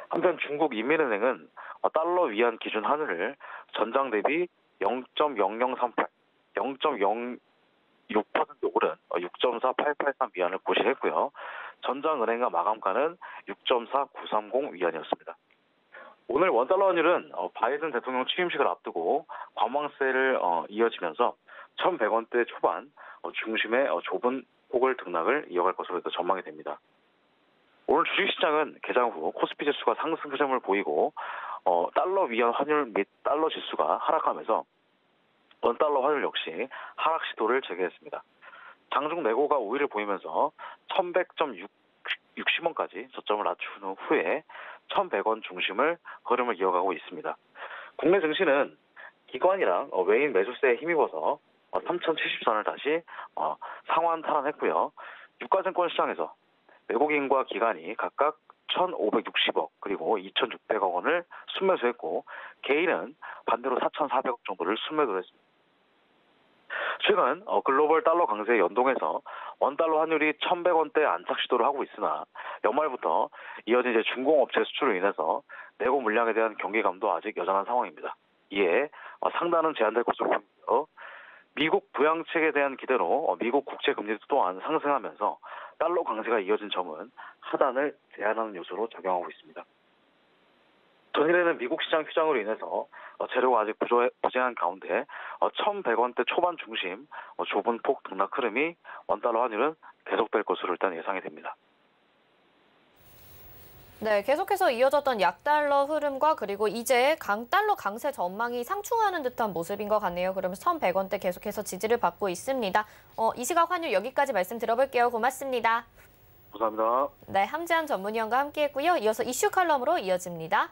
한편 중국 인민은행은 달러 위안 기준 환율을 전장 대비 0.0038, 0.06% 오른 6.4883 위안을 고시했고요. 전장은행과 마감가는 6.4930 위안이었습니다. 오늘 원달러 환율은 바이든 대통령 취임식을 앞두고 관망세를 이어지면서 1,100원대 초반 중심의 좁은 폭을 등락을 이어갈 것으로 전망이 됩니다. 오늘 주식시장은 개장 후 코스피 지수가 상승 흐름을 보이고 달러 위안 환율 및 달러 지수가 하락하면서 원달러 환율 역시 하락 시도를 재개했습니다. 장중 내고가 우위를 보이면서 1,100.60원까지 저점을 낮춘 후에 1,100원 중심을 흐름을 이어가고 있습니다. 국내 증시는 기관이랑 외인 매수세에 힘입어서 3,070선을 다시 상환 탈환했고요. 유가증권 시장에서 외국인과 기관이 각각 1,560억 그리고 2,600억 원을 순매수했고 개인은 반대로 4,400억 정도를 순매도를 했습니다. 최근 글로벌 달러 강세에 연동해서 원달러 환율이 1,100원대 안착 시도를 하고 있으나 연말부터 이어진 중공업체 수출로 인해서 내고 물량에 대한 경계감도 아직 여전한 상황입니다. 이에 상단은 제한될 것으로 보이고요. 미국 부양책에 대한 기대로 미국 국채 금리도 또한 상승하면서 달러 강세가 이어진 점은 하단을 제한하는 요소로 작용하고 있습니다. 전일에는 미국 시장 휴장으로 인해서 재료가 아직 부재한 가운데 1,100원대 초반 중심 좁은 폭 등락 흐름이 원달러 환율은 계속될 것으로 일단 예상이 됩니다. 네, 계속해서 이어졌던 약달러 흐름과 그리고 이제 강달러 강세 전망이 상충하는 듯한 모습인 것 같네요. 그러면서 1,100원대 계속해서 지지를 받고 있습니다. 이 시각 환율 여기까지 말씀 들어볼게요. 고맙습니다. 감사합니다. 네, 함지한 전문위원과 함께했고요. 이어서 이슈 칼럼으로 이어집니다.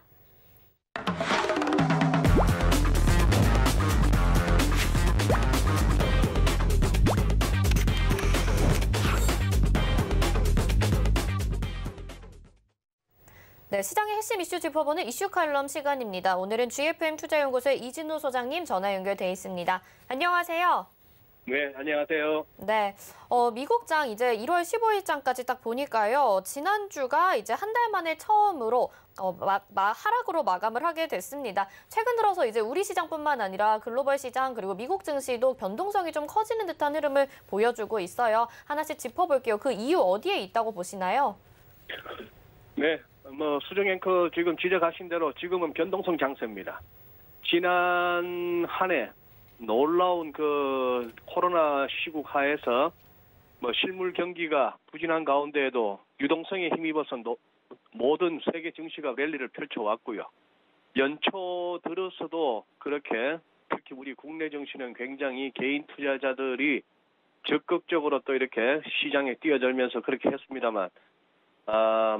네, 시장의 핵심 이슈 짚어보는 이슈 칼럼 시간입니다. 오늘은 GFM 투자연구소의 이진우 소장님 전화 연결돼 있습니다. 안녕하세요. 네, 안녕하세요. 네, 미국장 이제 1월 15일장까지 딱 보니까요. 지난주가 이제 한 달 만에 처음으로 하락으로 마감을 하게 됐습니다. 최근 들어서 이제 우리 시장뿐만 아니라 글로벌 시장 그리고 미국 증시도 변동성이 좀 커지는 듯한 흐름을 보여주고 있어요. 하나씩 짚어볼게요. 그 이유 어디에 있다고 보시나요? 네, 수정 앵커 지금 지적하신 대로 지금은 변동성 장세입니다. 지난 한 해 놀라운 그 코로나 시국 하에서 실물 경기가 부진한 가운데에도 유동성에 힘입어서 모든 세계 증시가 랠리를 펼쳐왔고요. 연초 들어서도 그렇게 특히 우리 국내 증시는 굉장히 개인 투자자들이 적극적으로 또 이렇게 시장에 뛰어들면서 그렇게 했습니다만,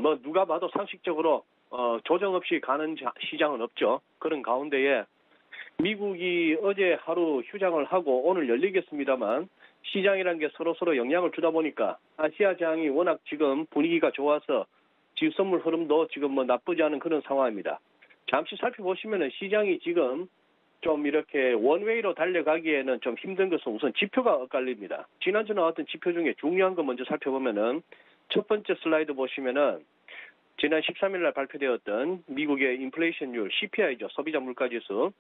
뭐 누가 봐도 상식적으로 조정 없이 가는 시장은 없죠. 그런 가운데에 미국이 어제 하루 휴장을 하고 오늘 열리겠습니다만 시장이라는 게 서로 영향을 주다 보니까 아시아장이 워낙 지금 분위기가 좋아서 지수선물 흐름도 지금 뭐 나쁘지 않은 그런 상황입니다. 잠시 살펴보시면은 시장이 지금 좀 이렇게 원웨이로 달려가기에는 좀 힘든 것은 우선 지표가 엇갈립니다. 지난주 나왔던 지표 중에 중요한 거 먼저 살펴보면은 첫 번째 슬라이드 보시면은 지난 13일 날 발표되었던 미국의 인플레이션율 CPI죠. 소비자 물가지수.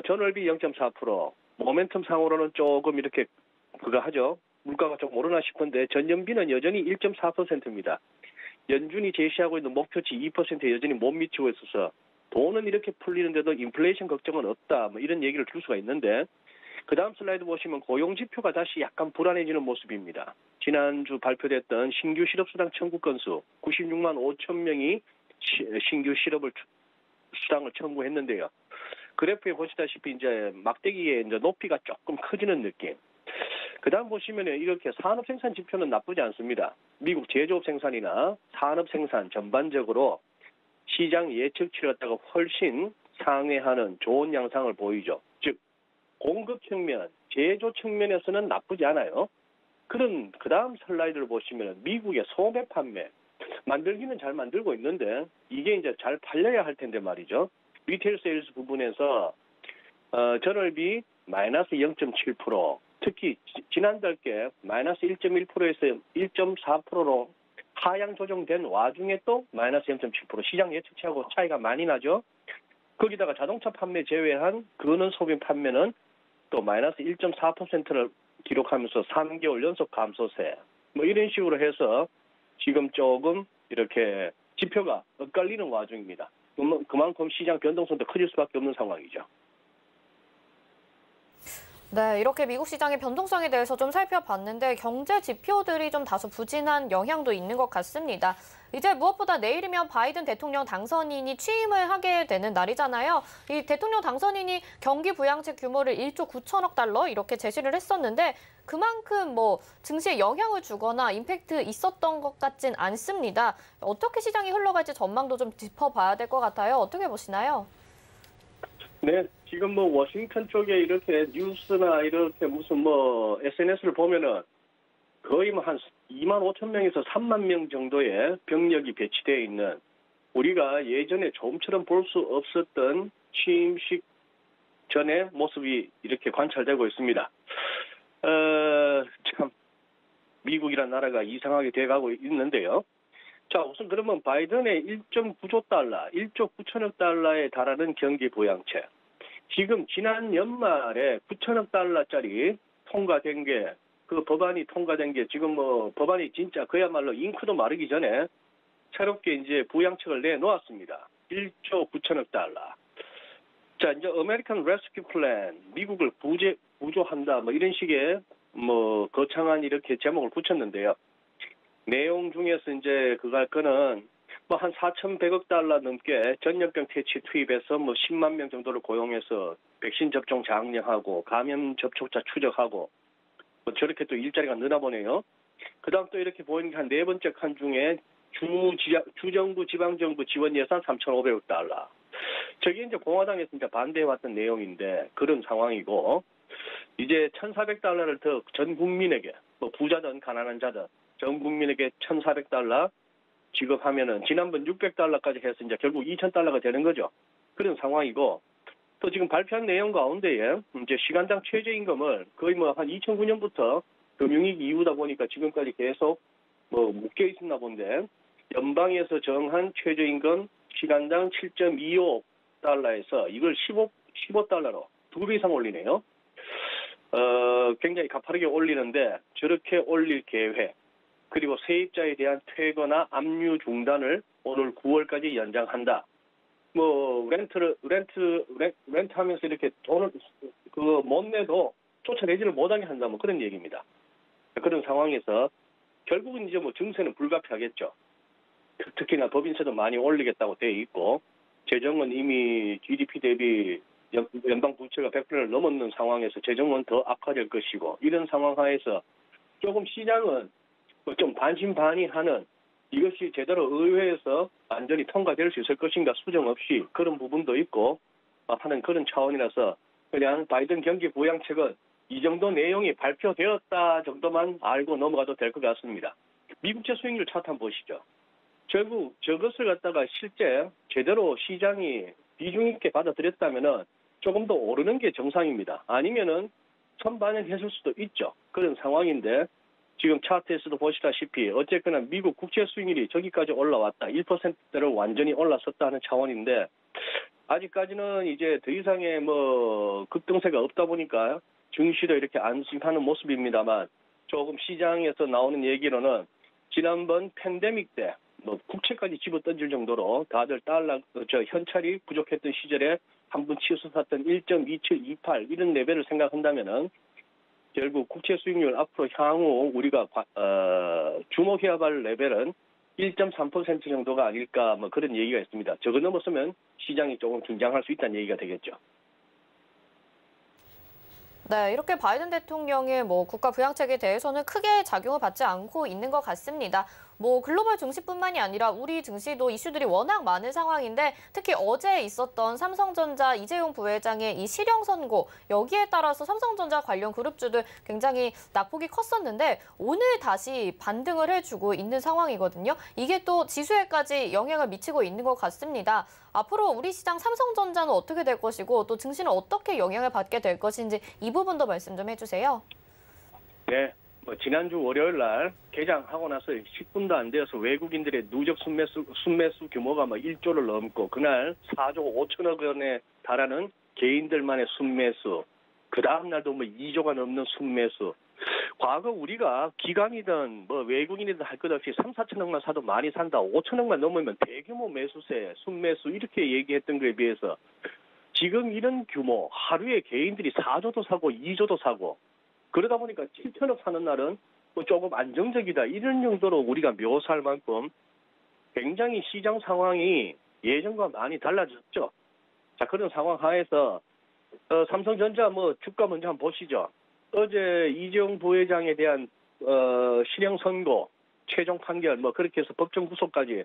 전월비 0.4%, 모멘텀 상으로는 조금 이렇게 그거 하죠. 물가가 좀 오르나 싶은데 전년비는 여전히 1.4%입니다. 연준이 제시하고 있는 목표치 2%에 여전히 못 미치고 있어서 돈은 이렇게 풀리는데도 인플레이션 걱정은 없다. 뭐 이런 얘기를 줄 수가 있는데 그 다음 슬라이드 보시면 고용지표가 다시 약간 불안해지는 모습입니다. 지난주 발표됐던 신규 실업수당 청구 건수 96만 5천 명이 신규 수당을 청구했는데요. 그래프에 보시다시피 이제 막대기의 이제 높이가 조금 커지는 느낌. 그 다음 보시면 이렇게 산업 생산 지표는 나쁘지 않습니다. 미국 제조업 생산이나 산업 생산 전반적으로 시장 예측치였다가 훨씬 상회하는 좋은 양상을 보이죠. 즉 공급 측면, 제조 측면에서는 나쁘지 않아요. 그 다음 슬라이드를 보시면 미국의 소매 판매, 만들기는 잘 만들고 있는데 이게 이제 잘 팔려야 할 텐데 말이죠. 리테일 세일즈 부분에서 전월비 마이너스 0.7%, 특히 지난달께 마이너스 1.1%에서 1.4%로 하향 조정된 와중에 또 마이너스 0.7% 시장 예측치하고 차이가 많이 나죠. 거기다가 자동차 판매 제외한 근원 소비 판매는 또 마이너스 1.4%를 기록하면서 3개월 연속 감소세. 뭐 이런 식으로 해서 지금 조금 이렇게 지표가 엇갈리는 와중입니다. 그만큼 시장 변동성도 커질 수밖에 없는 상황이죠. 네, 이렇게 미국 시장의 변동성에 대해서 좀 살펴봤는데 경제 지표들이 좀 다소 부진한 영향도 있는 것 같습니다. 이제 무엇보다 내일이면 바이든 대통령 당선인이 취임을 하게 되는 날이잖아요. 이 대통령 당선인이 경기 부양책 규모를 1조 9천억 달러 이렇게 제시를 했었는데 그만큼 뭐 증시에 영향을 주거나 임팩트 있었던 것 같진 않습니다. 어떻게 시장이 흘러갈지 전망도 좀 짚어봐야 될 것 같아요. 어떻게 보시나요? 네, 지금 뭐 워싱턴 쪽에 이렇게 뉴스나 이렇게 무슨 뭐 SNS를 보면은 거의 뭐 한 2만 5천 명에서 3만 명 정도의 병력이 배치되어 있는 우리가 예전에 좀처럼 볼 수 없었던 취임식 전의 모습이 이렇게 관찰되고 있습니다. 참 미국이란 나라가 이상하게 돼가고 있는데요. 자, 우선 그러면 바이든의 1.9조 달러, 1조 9천억 달러에 달하는 경기 부양책. 지금 지난 연말에 9천억 달러짜리 통과된 게, 그 법안이 통과된 게 지금 뭐 법안이 진짜 그야말로 잉크도 마르기 전에 새롭게 이제 부양책을 내놓았습니다. 1조 9천억 달러. 자, 이제 아메리칸 레스큐 플랜, 미국을 구조한다, 뭐 이런 식의 뭐 거창한 이렇게 제목을 붙였는데요. 내용 중에서 이제 그거 할 거는 뭐 한 4,100억 달러 넘게 전염병 퇴치 투입해서 뭐 10만 명 정도를 고용해서 백신 접종 장려하고 감염 접촉자 추적하고 뭐 저렇게 또 일자리가 느나 보네요. 그다음 또 이렇게 보이는 게 한 네 번째 칸 중에 주정부 지방정부 지원 예산 3,500억 달러. 저게 이제 공화당에서 이제 반대해왔던 내용인데 그런 상황이고 이제 1,400달러를 더 전 국민에게 뭐 부자든 가난한 자든 전 국민에게 1,400달러 지급하면은 지난번 600달러까지 해서 이제 결국 2,000달러가 되는 거죠. 그런 상황이고 또 지금 발표한 내용 가운데에 이제 시간당 최저임금을 거의 뭐 한 2009년부터 금융위기 이후다 보니까 지금까지 계속 뭐 묶여 있었나 본데 연방에서 정한 최저임금 시간당 7.25달러에서 이걸 15달러로 2배 이상 올리네요. 굉장히 가파르게 올리는데 저렇게 올릴 계획 그리고 세입자에 대한 퇴거나 압류 중단을 오늘 9월까지 연장한다. 뭐 렌트 하면서 이렇게 돈을 못 내도 쫓아내지를 못하게 한다. 뭐 그런 얘기입니다. 그런 상황에서 결국은 이제 뭐 증세는 불가피하겠죠. 특히나 법인세도 많이 올리겠다고 돼 있고 재정은 이미 GDP 대비 연방 부채가 100%를 넘었는 상황에서 재정은 더 악화될 것이고 이런 상황 하에서 조금 시장은 좀 반신반의하는 이것이 제대로 의회에서 완전히 통과될 수 있을 것인가 수정 없이 그런 부분도 있고 하는 그런 차원이라서 그냥 바이든 경기 부양책은 이 정도 내용이 발표되었다 정도만 알고 넘어가도 될 것 같습니다. 미국채 수익률 차트 한번 보시죠. 결국 저것을 갖다가 실제 제대로 시장이 비중 있게 받아들였다면은 조금 더 오르는 게 정상입니다. 아니면은 선반영했을 수도 있죠. 그런 상황인데 지금 차트에서도 보시다시피 어쨌거나 미국 국채 수익률이 저기까지 올라왔다. 1%대를 완전히 올라섰다 하는 차원인데 아직까지는 이제 더 이상의 급등세가 없다 보니까 증시도 이렇게 안심하는 모습입니다만 조금 시장에서 나오는 얘기로는 지난번 팬데믹 때 국채까지 집어던질 정도로 다들 현찰이 부족했던 시절에 한 번 치솟았던 1.2728 이런 레벨을 생각한다면은 결국 국채 수익률 앞으로 향후 우리가 주목해야 할 레벨은 1.3% 정도가 아닐까 그런 얘기가 있습니다. 저거 넘었으면 시장이 조금 긴장할 수 있다는 얘기가 되겠죠. 네, 이렇게 바이든 대통령의 국가 부양책에 대해서는 크게 작용을 받지 않고 있는 것 같습니다. 글로벌 증시뿐만이 아니라 우리 증시도 이슈들이 워낙 많은 상황인데 특히 어제 있었던 삼성전자 이재용 부회장의 이 실형 선고 여기에 따라서 삼성전자 관련 그룹주들 굉장히 낙폭이 컸었는데 오늘 다시 반등을 해주고 있는 상황이거든요. 이게 또 지수에까지 영향을 미치고 있는 것 같습니다. 앞으로 우리 시장 삼성전자는 어떻게 될 것이고 또 증시는 어떻게 영향을 받게 될 것인지 이 부분도 말씀 좀 해주세요. 네. 지난주 월요일 날 개장하고 나서 10분도 안 되어서 외국인들의 누적 순매수 규모가 1조를 넘고 그날 4조 5천억 원에 달하는 개인들만의 순매수 그 다음 날도 2조가 넘는 순매수 과거 우리가 기관이든 외국인이든 할 것 없이 3, 4천억만 사도 많이 산다 5천억만 넘으면 대규모 매수세 순매수 이렇게 얘기했던 거에 비해서 지금 이런 규모 하루에 개인들이 4조도 사고 2조도 사고 그러다 보니까 7천억 사는 날은 조금 안정적이다. 이런 정도로 우리가 묘사할 만큼 굉장히 시장 상황이 예전과 많이 달라졌죠. 자, 그런 상황 하에서 삼성전자 주가 먼저 한번 보시죠. 어제 이재용 부회장에 대한 실형 선고, 최종 판결 그렇게 해서 법정 구속까지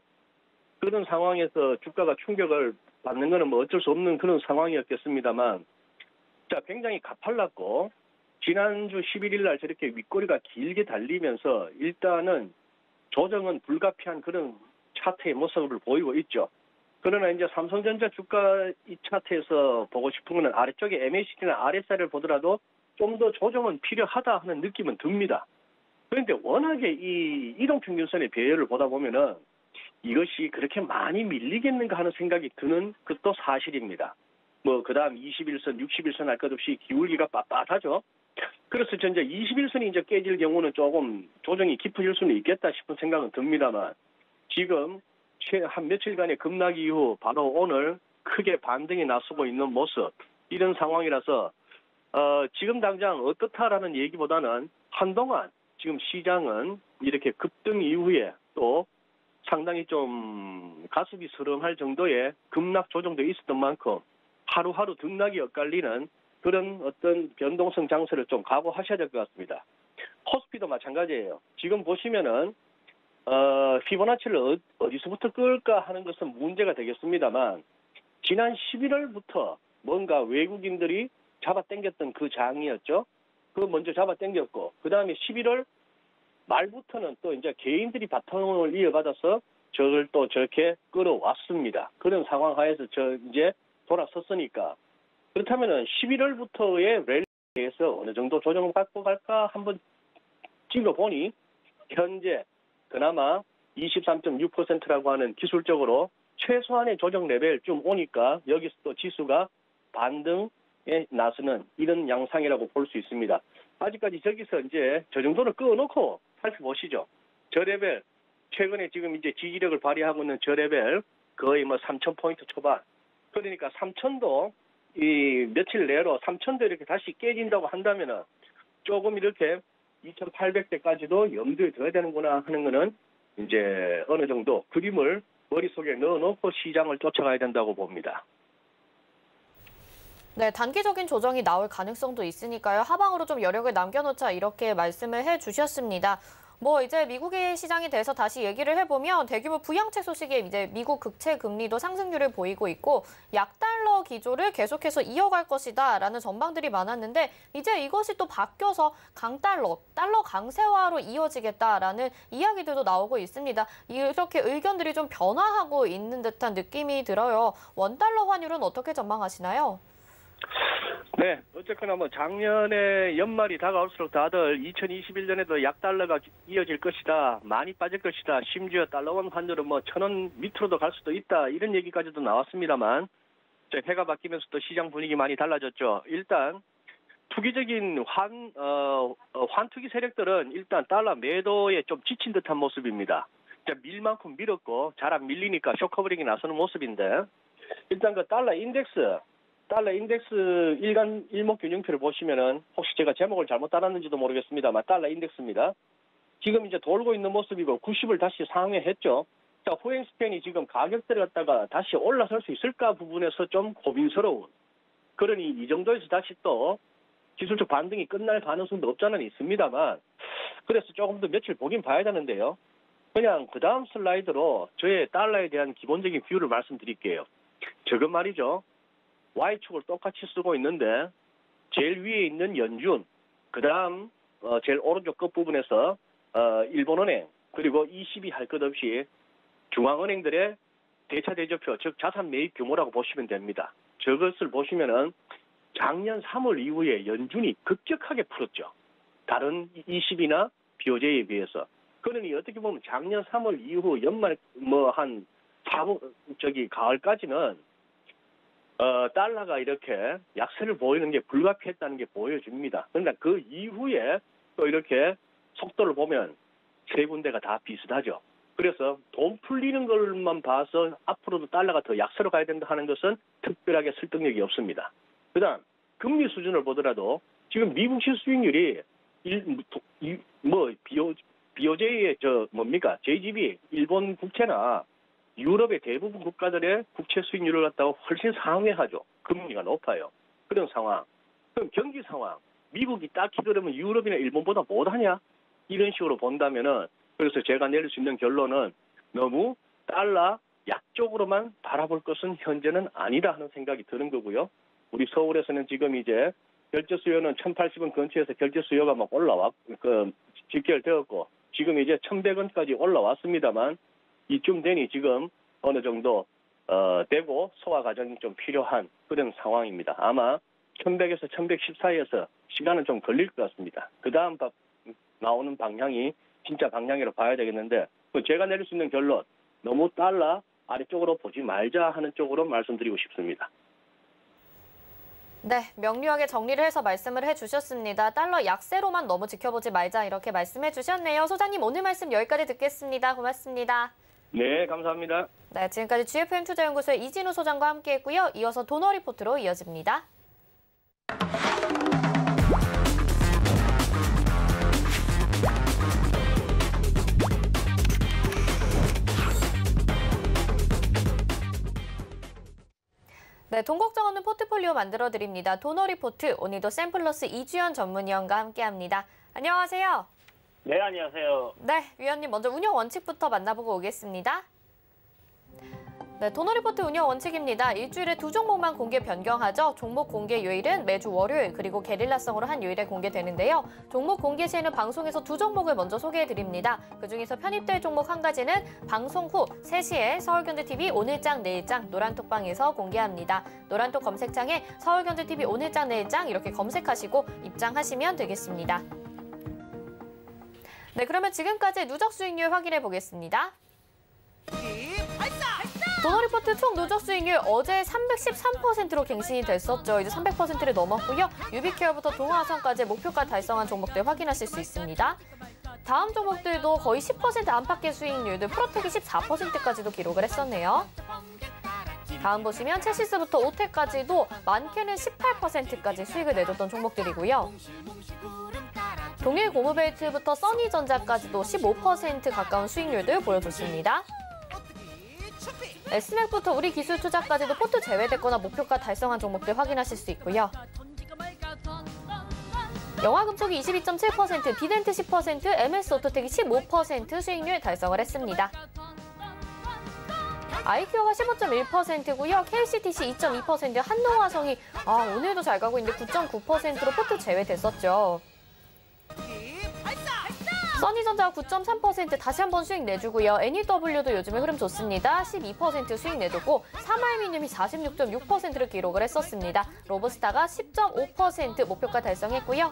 그런 상황에서 주가가 충격을 받는 거는 어쩔 수 없는 그런 상황이었겠습니다만 자, 굉장히 가팔랐고 지난주 11일 날 저렇게 윗꼬리가 길게 달리면서 일단은 조정은 불가피한 그런 차트의 모습을 보이고 있죠. 그러나 이제 삼성전자 주가 이 차트에서 보고 싶은 거는 아래쪽에 MACD나 RSI를 보더라도 좀 더 조정은 필요하다 하는 느낌은 듭니다. 그런데 워낙에 이 이동평균선의 배열을 보다 보면은 이것이 그렇게 많이 밀리겠는가 하는 생각이 드는 것도 사실입니다. 그 다음 21선, 60일선 할 것 없이 기울기가 빳빳하죠. 그래서 이제 21선이 이제 깨질 경우는 조금 조정이 깊어질 수는 있겠다 싶은 생각은 듭니다만 지금 한 며칠간의 급락 이후 바로 오늘 크게 반등이 나서고 있는 모습 이런 상황이라서 지금 당장 어떻다라는 얘기보다는 한동안 지금 시장은 이렇게 급등 이후에 또 상당히 좀 가슴이 서름할 정도의 급락 조정도 있었던 만큼 하루하루 등락이 엇갈리는 그런 어떤 변동성 장세를 좀 각오하셔야 될 것 같습니다. 코스피도 마찬가지예요. 지금 보시면은 피보나치를 어디서부터 끌까 하는 것은 문제가 되겠습니다만 지난 11월부터 뭔가 외국인들이 잡아당겼던 그 장이었죠. 그거 먼저 잡아당겼고 그 다음에 11월 말부터는 또 이제 개인들이 바통을 이어받아서 저걸 또 저렇게 끌어왔습니다. 그런 상황 하에서 이제 돌아섰으니까 그렇다면은 11월부터의 랠리에서 어느 정도 조정을 갖고 갈까 한번 찍어보니 현재 그나마 23.6%라고 하는 기술적으로 최소한의 조정 레벨쯤 오니까 여기서 또 지수가 반등에 나서는 이런 양상이라고 볼 수 있습니다. 아직까지 저기서 이제 저 정도를 끊어놓고 살펴보시죠. 저 레벨 최근에 지금 이제 지지력을 발휘하고 있는 저 레벨 거의 3,000포인트 초반. 그러니까 3,000도 이 며칠 내로 3,000도 이렇게 다시 깨진다고 한다면은 조금 이렇게 2,800대까지도 염두에 둬야 되는구나 하는 거는 이제 어느 정도 그림을 머릿속에 넣어놓고 시장을 쫓아가야 된다고 봅니다. 네, 단기적인 조정이 나올 가능성도 있으니까요. 하방으로 좀 여력을 남겨놓자 이렇게 말씀을 해주셨습니다. 이제 미국의 시장에 대해서 다시 얘기를 해보면 대규모 부양책 소식에 이제 미국 국채 금리도 상승률을 보이고 있고 약달러 기조를 계속해서 이어갈 것이다라는 전망들이 많았는데 이제 이것이 또 바뀌어서 달러 강세화로 이어지겠다라는 이야기들도 나오고 있습니다. 이렇게 의견들이 좀 변화하고 있는 듯한 느낌이 들어요. 원달러 환율은 어떻게 전망하시나요? 네, 어쨌거나 작년에 연말이 다가올수록 다들 2021년에도 약달러가 이어질 것이다, 많이 빠질 것이다, 심지어 달러원 환율은 1,000원 밑으로도 갈 수도 있다 이런 얘기까지도 나왔습니다만 해가 바뀌면서 또 시장 분위기 많이 달라졌죠. 일단 투기적인 환투기 세력들은 일단 달러 매도에 좀 지친 듯한 모습입니다. 밀 만큼 밀었고 잘 안 밀리니까 쇼커버링이 나서는 모습인데 일단 그 달러 인덱스 일목균형표를 보시면은 혹시 제가 제목을 잘못 따랐는지도 모르겠습니다만 달러 인덱스입니다. 지금 이제 돌고 있는 모습이고 90을 다시 상회했죠. 자, 후행 스팬이 지금 가격대를 갖다가 다시 올라설 수 있을까 부분에서 좀 고민스러운. 그러니 이 정도에서 다시 또 기술적 반등이 끝날 가능성도 없지않은 있습니다만 그래서 조금 더 며칠 보긴 봐야 되는데요. 그냥 그 다음 슬라이드로 저의 달러에 대한 기본적인 뷰를 말씀드릴게요. 저건 말이죠. Y축을 똑같이 쓰고 있는데 제일 위에 있는 연준, 그 다음 제일 오른쪽 끝부분에서 일본은행, 그리고 ECB 할 것 없이 중앙은행들의 대차 대조표, 즉 자산 매입 규모라고 보시면 됩니다. 저것을 보시면은 작년 3월 이후에 연준이 급격하게 풀었죠. 다른 ECB나 BOJ에 비해서. 그러니 어떻게 보면 작년 3월 이후 연말 한 4월 가을까지는 달러가 이렇게 약세를 보이는 게 불가피했다는 게 보여집니다. 그러나 그 이후에 또 이렇게 속도를 보면 세 군데가 다 비슷하죠. 그래서 돈 풀리는 것만 봐서 앞으로도 달러가 더 약세로 가야 된다 하는 것은 특별하게 설득력이 없습니다. 그다음 금리 수준을 보더라도 지금 미국시 수익률이 BOJ의 JGB 일본 국채나 유럽의 대부분 국가들의 국채 수익률을 갖다가 훨씬 상회하죠. 금리가 높아요. 그런 상황. 그럼 경기 상황. 미국이 딱히 그러면 유럽이나 일본보다 못하냐? 이런 식으로 본다면은 그래서 제가 내릴 수 있는 결론은 너무 달러 약쪽으로만 바라볼 것은 현재는 아니다 하는 생각이 드는 거고요. 우리 서울에서는 지금 이제 결제 수요는 1,080원 근처에서 결제 수요가 집결되었고 지금 이제 1,100원까지 올라왔습니다만 이쯤 되니 지금 어느 정도 되고 소화 과정이 좀 필요한 그런 상황입니다. 아마 1,100에서 1,110 사이에서 시간은 좀 걸릴 것 같습니다. 그 다음 나오는 방향이 진짜 방향으로 봐야 되겠는데 제가 내릴 수 있는 결론 너무 달러 아래쪽으로 보지 말자 하는 쪽으로 말씀드리고 싶습니다. 네, 명료하게 정리를 해서 말씀을 해주셨습니다. 달러 약세로만 너무 지켜보지 말자 이렇게 말씀해 주셨네요. 소장님 오늘 말씀 여기까지 듣겠습니다. 고맙습니다. 네, 감사합니다. 네, 지금까지 GFM 투자연구소의 이진우 소장과 함께했고요. 이어서 도너 리포트로 이어집니다. 네, 돈 걱정 없는 포트폴리오 만들어드립니다. 도너 리포트, 오늘도 샘플러스 이주연 전문위원과 함께합니다. 안녕하세요. 네, 안녕하세요. 네, 위원님 먼저 운영 원칙부터 만나보고 오겠습니다. 네, 도너 리포트 운영 원칙입니다. 일주일에 2종목만 공개 변경하죠. 종목 공개 요일은 매주 월요일 그리고 게릴라성으로 한 요일에 공개되는데요. 종목 공개 시에는 방송에서 2종목을 먼저 소개해드립니다. 그중에서 편입될 종목 한 가지는 방송 후 3시에 서울경제TV 오늘장 내일장 노란톡방에서 공개합니다. 노란톡 검색창에 서울경제TV 오늘장 내일장 이렇게 검색하시고 입장하시면 되겠습니다. 네, 그러면 지금까지 누적 수익률 확인해 보겠습니다. 도너 리포트 총 누적 수익률 어제 313%로 갱신이 됐었죠. 이제 300%를 넘었고요. 유비케어부터 동아화성까지 목표가 달성한 종목들 확인하실 수 있습니다. 다음 종목들도 거의 10% 안팎의 수익률들, 프로텍이 14%까지도 기록을 했었네요. 다음 보시면 체시스부터 오텍까지도 많게는 18%까지 수익을 내줬던 종목들이고요. 동일 고무벨트부터 써니전자까지도 15% 가까운 수익률들 보여줬습니다. 스맥부터 우리 기술 투자까지도 포트 제외됐거나 목표가 달성한 종목들 확인하실 수 있고요. 영화금속이 22.7%, 비덴트 10%, MS-오토텍이 15% 수익률 달성을 했습니다. 아이큐어가 15.1%고요. KCTC 2.2%, 한농화성이 오늘도 잘 가고 있는데 9.9%로 포트 제외됐었죠. 써니전자가 9.3% 다시 한번 수익 내주고요. NEW도 요즘에 흐름 좋습니다. 12% 수익 내주고 삼알미늄이 46.6%를 기록을 했었습니다. 로브스타가 10.5% 목표가 달성했고요.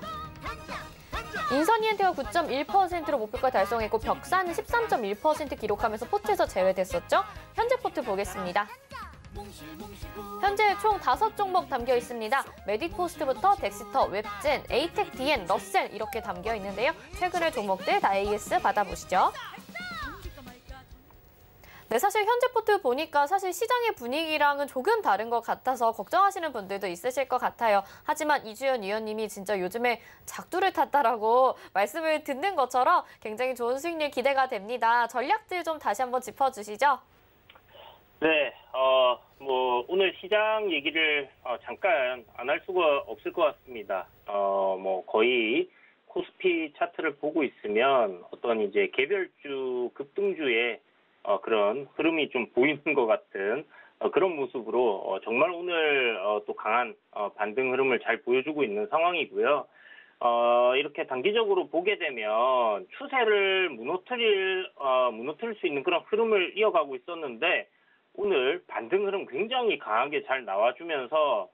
인선이엔테가 9.1%로 목표가 달성했고 벽사는 13.1% 기록하면서 포트에서 제외됐었죠. 현재 포트 보겠습니다. 현재 총 5종목 담겨 있습니다. 메딕포스트부터 덱스터, 웹젠, 에이텍, 디엔, 러셀 이렇게 담겨 있는데요. 최근의 종목들 다 AS 받아보시죠. 네, 사실 현재 포트 보니까 사실 시장의 분위기랑은 조금 다른 것 같아서 걱정하시는 분들도 있으실 것 같아요. 하지만 이주연 위원님이 진짜 요즘에 작두를 탔다라고 말씀을 듣는 것처럼 굉장히 좋은 수익률 기대가 됩니다. 전략들 좀 다시 한번 짚어주시죠. 네, 오늘 시장 얘기를 잠깐 안 할 수가 없을 것 같습니다. 거의 코스피 차트를 보고 있으면 어떤 이제 개별주 급등주의 그런 흐름이 좀 보이는 것 같은 그런 모습으로 정말 오늘 또 강한 반등 흐름을 잘 보여주고 있는 상황이고요. 이렇게 단기적으로 보게 되면 추세를 무너뜨릴 수 있는 그런 흐름을 이어가고 있었는데 오늘 반등 흐름 굉장히 강하게 잘 나와주면서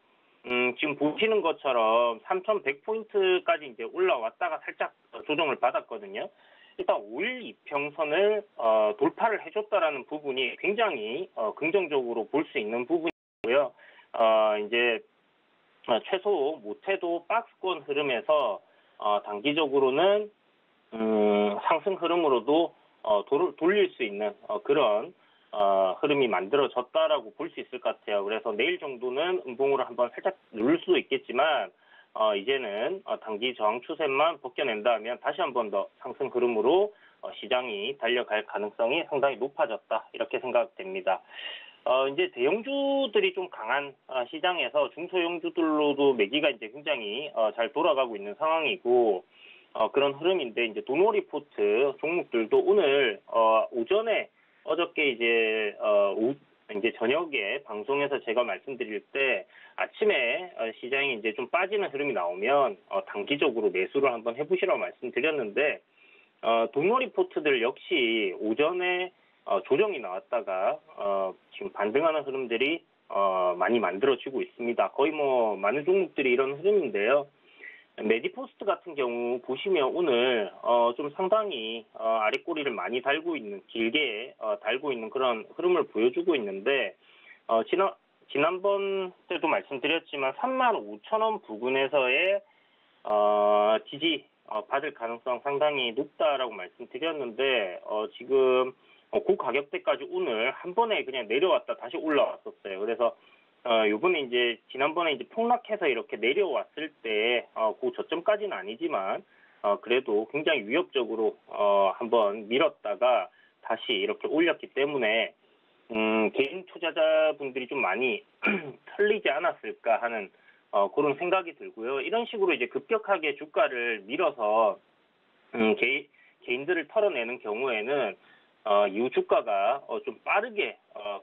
지금 보시는 것처럼 3,100포인트까지 이제 올라왔다가 살짝 조정을 받았거든요. 일단 5일 이평선을 돌파를 해줬다라는 부분이 굉장히 긍정적으로 볼 수 있는 부분이고요. 이제 최소 못해도 박스권 흐름에서 단기적으로는 상승 흐름으로도 돌릴 수 있는 그런 흐름이 만들어졌다라고 볼 수 있을 것 같아요. 그래서 내일 정도는 음봉으로 한번 살짝 누를 수도 있겠지만 이제는 단기 저항 추세만 벗겨낸다면 다시 한번 더 상승 흐름으로 시장이 달려갈 가능성이 상당히 높아졌다 이렇게 생각됩니다. 이제 대형주들이 좀 강한 시장에서 중소형주들로도 매기가 이제 굉장히 잘 돌아가고 있는 상황이고 그런 흐름인데 이제 돈워리포트 종목들도 오늘 오전에 어저께 이제 저녁에 방송에서 제가 말씀드릴 때 아침에 시장이 이제 좀 빠지는 흐름이 나오면 단기적으로 매수를 한번 해보시라고 말씀드렸는데 돈워리포트들 역시 오전에 조정이 나왔다가 지금 반등하는 흐름들이 많이 만들어지고 있습니다. 거의 많은 종목들이 이런 흐름인데요. 메디포스트 같은 경우 보시면 오늘 좀 상당히 아랫꼬리를 많이 달고 있는 길게 달고 있는 그런 흐름을 보여주고 있는데 지난번 때도 말씀드렸지만 35,000원 부근에서의 지지 받을 가능성 상당히 높다라고 말씀드렸는데 지금 그 가격대까지 오늘 한 번에 그냥 내려왔다 다시 올라왔었어요. 그래서 요번에 이제 지난번에 이제 폭락해서 이렇게 내려왔을 때 그 저점까지는 아니지만 그래도 굉장히 위협적으로 한번 밀었다가 다시 이렇게 올렸기 때문에 개인 투자자분들이 좀 많이 털리지 않았을까 하는 그런 생각이 들고요. 이런 식으로 이제 급격하게 주가를 밀어서 개인들을 털어내는 경우에는 이후 주가가 좀 빠르게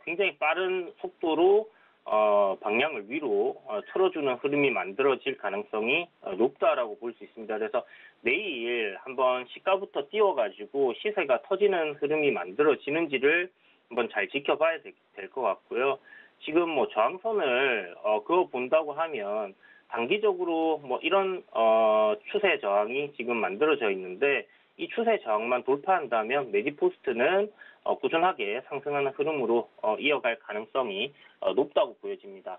굉장히 빠른 속도로 방향을 위로 틀어주는 흐름이 만들어질 가능성이 높다라고 볼 수 있습니다. 그래서 내일 한번 시가부터 띄워가지고 시세가 터지는 흐름이 만들어지는지를 한번 잘 지켜봐야 될 것 같고요. 지금 저항선을 그거 본다고 하면 단기적으로 이런 추세 저항이 지금 만들어져 있는데 이 추세 저항만 돌파한다면 메디포스트는 꾸준하게 상승하는 흐름으로 이어갈 가능성이 높다고 보여집니다.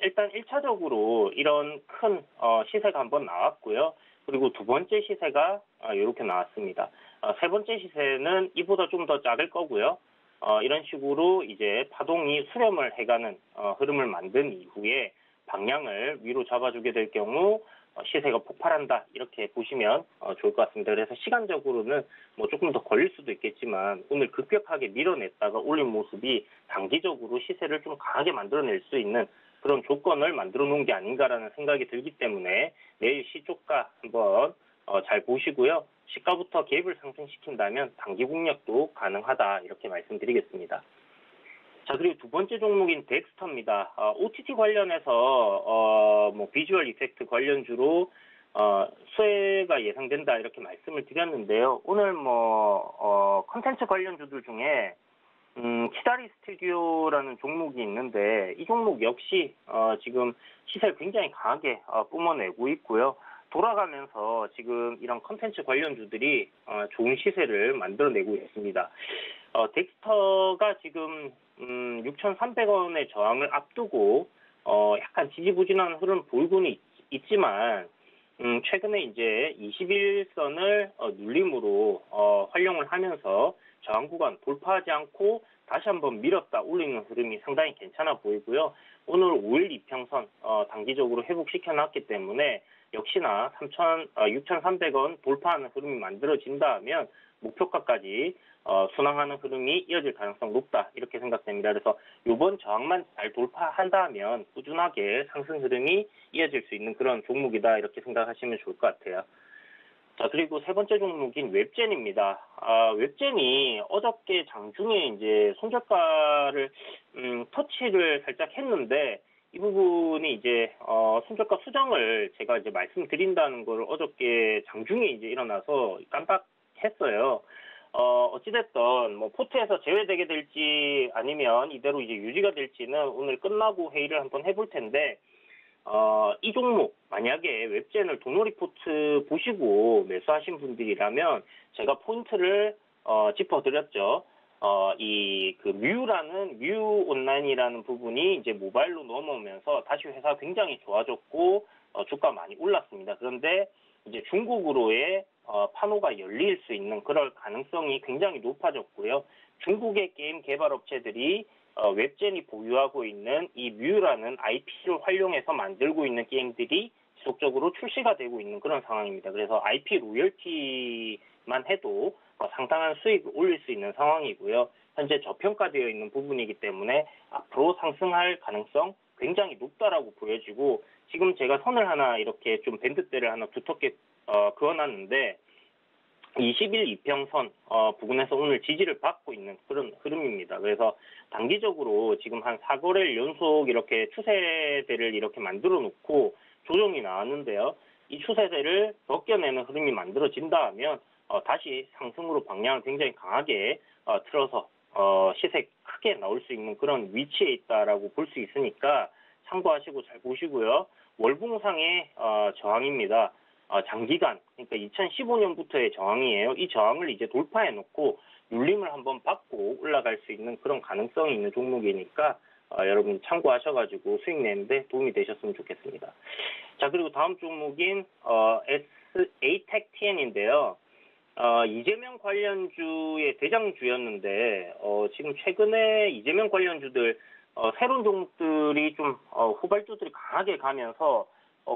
일단 1차적으로 이런 큰 시세가 한번 나왔고요. 그리고 두 번째 시세가 이렇게 나왔습니다. 세 번째 시세는 이보다 좀 더 작을 거고요. 이런 식으로 이제 파동이 수렴을 해가는 흐름을 만든 이후에 방향을 위로 잡아주게 될 경우 시세가 폭발한다 이렇게 보시면 좋을 것 같습니다. 그래서 시간적으로는 뭐 조금 더 걸릴 수도 있겠지만 오늘 급격하게 밀어냈다가 올린 모습이 단기적으로 시세를 좀 강하게 만들어낼 수 있는 그런 조건을 만들어 놓은 게 아닌가라는 생각이 들기 때문에 내일 시초가 한번 잘 보시고요. 시가부터 갭을 상승시킨다면 단기 공략도 가능하다 이렇게 말씀드리겠습니다. 자, 그리고 두 번째 종목인 덱스터입니다. OTT 관련해서 뭐 비주얼 이펙트 관련주로 수혜가 예상된다 이렇게 말씀을 드렸는데요. 오늘 뭐 컨텐츠 관련주들 중에 키다리 스튜디오라는 종목이 있는데 이 종목 역시 지금 시세를 굉장히 강하게 뿜어내고 있고요. 돌아가면서 지금 이런 컨텐츠 관련주들이 좋은 시세를 만들어내고 있습니다. 덱스터가 지금 6,300원의 저항을 앞두고 약간 지지부진한 흐름 보이고는 있지만 최근에 이제 21선을 눌림으로 활용을 하면서 저항 구간 돌파하지 않고 다시 한번 밀었다 올리는 흐름이 상당히 괜찮아 보이고요. 오늘 5일 이평선 단기적으로 회복시켜놨기 때문에 역시나 6,300원 돌파하는 흐름이 만들어진다면 목표가까지 순항하는 흐름이 이어질 가능성 높다 이렇게 생각됩니다. 그래서 이번 저항만 잘 돌파한다면 꾸준하게 상승 흐름이 이어질 수 있는 그런 종목이다 이렇게 생각하시면 좋을 것 같아요. 자, 그리고 세 번째 종목인 웹젠입니다. 웹젠이 어저께 장중에 이제 손절가를 터치를 살짝 했는데 이 부분이 이제 손절가 수정을 제가 이제 말씀드린다는 걸 어저께 장중에 이제 일어나서 깜빡했어요. 어찌됐든 뭐 포트에서 제외되게 될지 아니면 이대로 이제 유지가 될지는 오늘 끝나고 회의를 한번 해볼 텐데 이 종목 만약에 웹젠을 도노리 포트 보시고 매수하신 분들이라면 제가 포인트를 짚어드렸죠. 그 뮤 온라인이라는 부분이 이제 모바일로 넘어오면서 다시 회사가 굉장히 좋아졌고 주가 많이 올랐습니다. 그런데 이제 중국으로의 판호가 열릴 수 있는 그럴 가능성이 굉장히 높아졌고요. 중국의 게임 개발 업체들이 웹젠이 보유하고 있는 이 뮤라는 IP를 활용해서 만들고 있는 게임들이 지속적으로 출시가 되고 있는 그런 상황입니다. 그래서 IP 로열티만 해도 상당한 수익을 올릴 수 있는 상황이고요. 현재 저평가되어 있는 부분이기 때문에 앞으로 상승할 가능성 굉장히 높다라고 보여지고 지금 제가 선을 하나 이렇게 좀 밴드대를 하나 두텁게 그어놨는데 20일 이평선 부근에서 오늘 지지를 받고 있는 그런 흐름입니다. 그래서 단기적으로 지금 한 4거래일 연속 이렇게 추세대를 이렇게 만들어 놓고 조정이 나왔는데요. 이 추세대를 벗겨내는 흐름이 만들어진다 하면 다시 상승으로 방향을 굉장히 강하게 틀어서 시세 크게 나올 수 있는 그런 위치에 있다라고 볼 수 있으니까 참고하시고 잘 보시고요. 월봉상의 저항입니다. 장기간, 그러니까 2015년부터의 저항이에요. 이 저항을 이제 돌파해 놓고 눌림을 한번 받고 올라갈 수 있는 그런 가능성이 있는 종목이니까 여러분 참고하셔가지고 수익 내는데 도움이 되셨으면 좋겠습니다. 자, 그리고 다음 종목인 ATEC-TN인데요. 이재명 관련주의 대장주였는데 지금 최근에 이재명 관련주들 새로운 종목들이 좀 후발주들이 강하게 가면서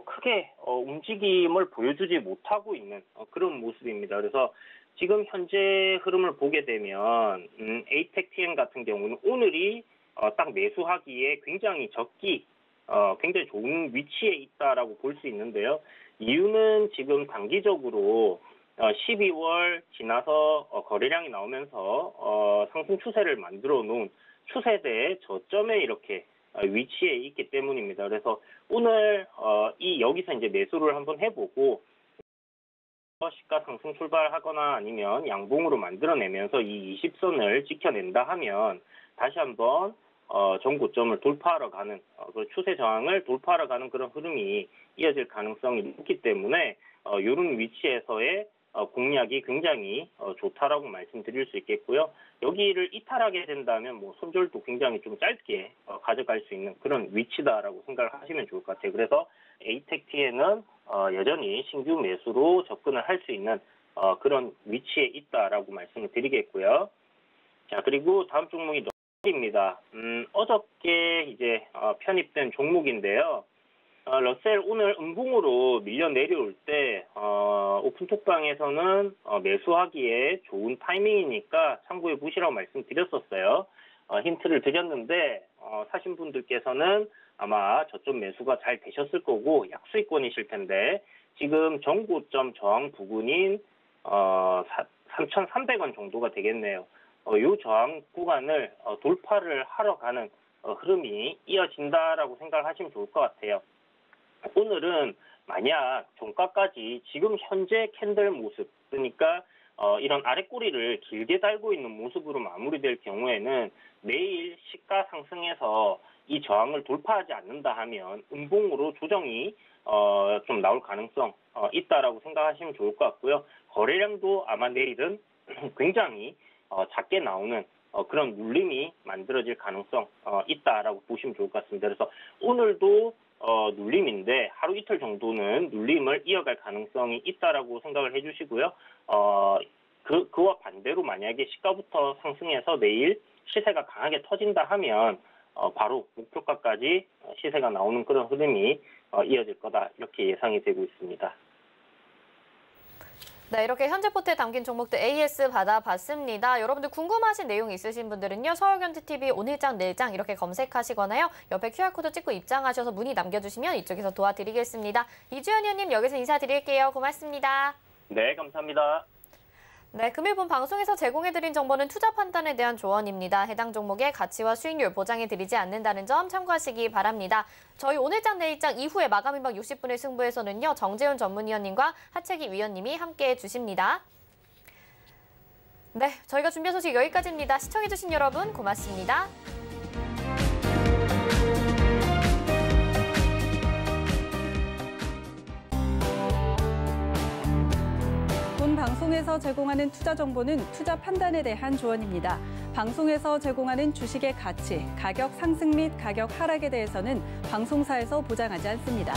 크게 움직임을 보여주지 못하고 있는 그런 모습입니다. 그래서 지금 현재 흐름을 보게 되면 ATEC-TN 같은 경우는 오늘이 딱 매수하기에 굉장히 굉장히 좋은 위치에 있다라고 볼 수 있는데요. 이유는 지금 단기적으로 12월 지나서 거래량이 나오면서 상승 추세를 만들어 놓은 추세대 저점에 이렇게 위치에 있기 때문입니다. 그래서 오늘 여기서 이제 매수를 한번 해보고 시가 상승 출발하거나 아니면 양봉으로 만들어내면서 이 20선을 지켜낸다 하면 다시 한번 전고점을 돌파하러 가는 그 추세 저항을 돌파하러 가는 그런 흐름이 이어질 가능성이 높기 때문에 이런 위치에서의 공략이 굉장히 좋다라고 말씀드릴 수 있겠고요. 여기를 이탈하게 된다면 뭐 손절도 굉장히 좀 짧게 가져갈 수 있는 그런 위치다라고 생각을 하시면 좋을 것 같아요. 그래서 ATEC-TN은 여전히 신규 매수로 접근을 할 수 있는 그런 위치에 있다라고 말씀을 드리겠고요. 자, 그리고 다음 종목이 입니다. 어저께 이제 편입된 종목인데요. 러셀 오늘 음봉으로 밀려 내려올 때 오픈톡방에서는 매수하기에 좋은 타이밍이니까 참고해 보시라고 말씀드렸었어요. 힌트를 드렸는데 사신 분들께서는 아마 저점 매수가 잘 되셨을 거고 약수익권이실 텐데 지금 정고점 저항 부근인 3,300원 정도가 되겠네요. 이 저항 구간을 돌파를 하러 가는 흐름이 이어진다라고 생각을 하시면 좋을 것 같아요. 오늘은 만약 종가까지 지금 현재 캔들 모습, 그러니까 이런 아랫꼬리를 길게 달고 있는 모습으로 마무리될 경우에는 내일 시가 상승해서 이 저항을 돌파하지 않는다 하면 음봉으로 조정이 좀 나올 가능성 있다라고 생각하시면 좋을 것 같고요. 거래량도 아마 내일은 굉장히 작게 나오는 그런 눌림이 만들어질 가능성 있다라고 보시면 좋을 것 같습니다. 그래서 오늘도 눌림인데 하루 이틀 정도는 눌림을 이어갈 가능성이 있다라고 생각을 해주시고요. 그와 반대로 만약에 시가부터 상승해서 내일 시세가 강하게 터진다 하면 바로 목표가까지 시세가 나오는 그런 흐름이 이어질 거다 이렇게 예상이 되고 있습니다. 네, 이렇게 현재 포트에 담긴 종목들 AS 받아봤습니다. 여러분들 궁금하신 내용 있으신 분들은요. 서울경제TV 오늘장 내일장 이렇게 검색하시거나요. 옆에 QR코드 찍고 입장하셔서 문의 남겨주시면 이쪽에서 도와드리겠습니다. 이주연 의원님 여기서 인사드릴게요. 고맙습니다. 네, 감사합니다. 네, 금일 본 방송에서 제공해드린 정보는 투자 판단에 대한 조언입니다. 해당 종목의 가치와 수익률 보장해드리지 않는다는 점 참고하시기 바랍니다. 저희 오늘장 내일장 이후에 마감 임박 60분의 승부에서는요. 정재훈 전문위원님과 하채기 위원님이 함께해 주십니다. 네, 저희가 준비한 소식 여기까지입니다. 시청해주신 여러분 고맙습니다. 본 방송에서 제공하는 투자 정보는 투자 판단에 대한 조언입니다. 방송에서 제공하는 주식의 가치, 가격 상승 및 가격 하락에 대해서는 방송사에서 보장하지 않습니다.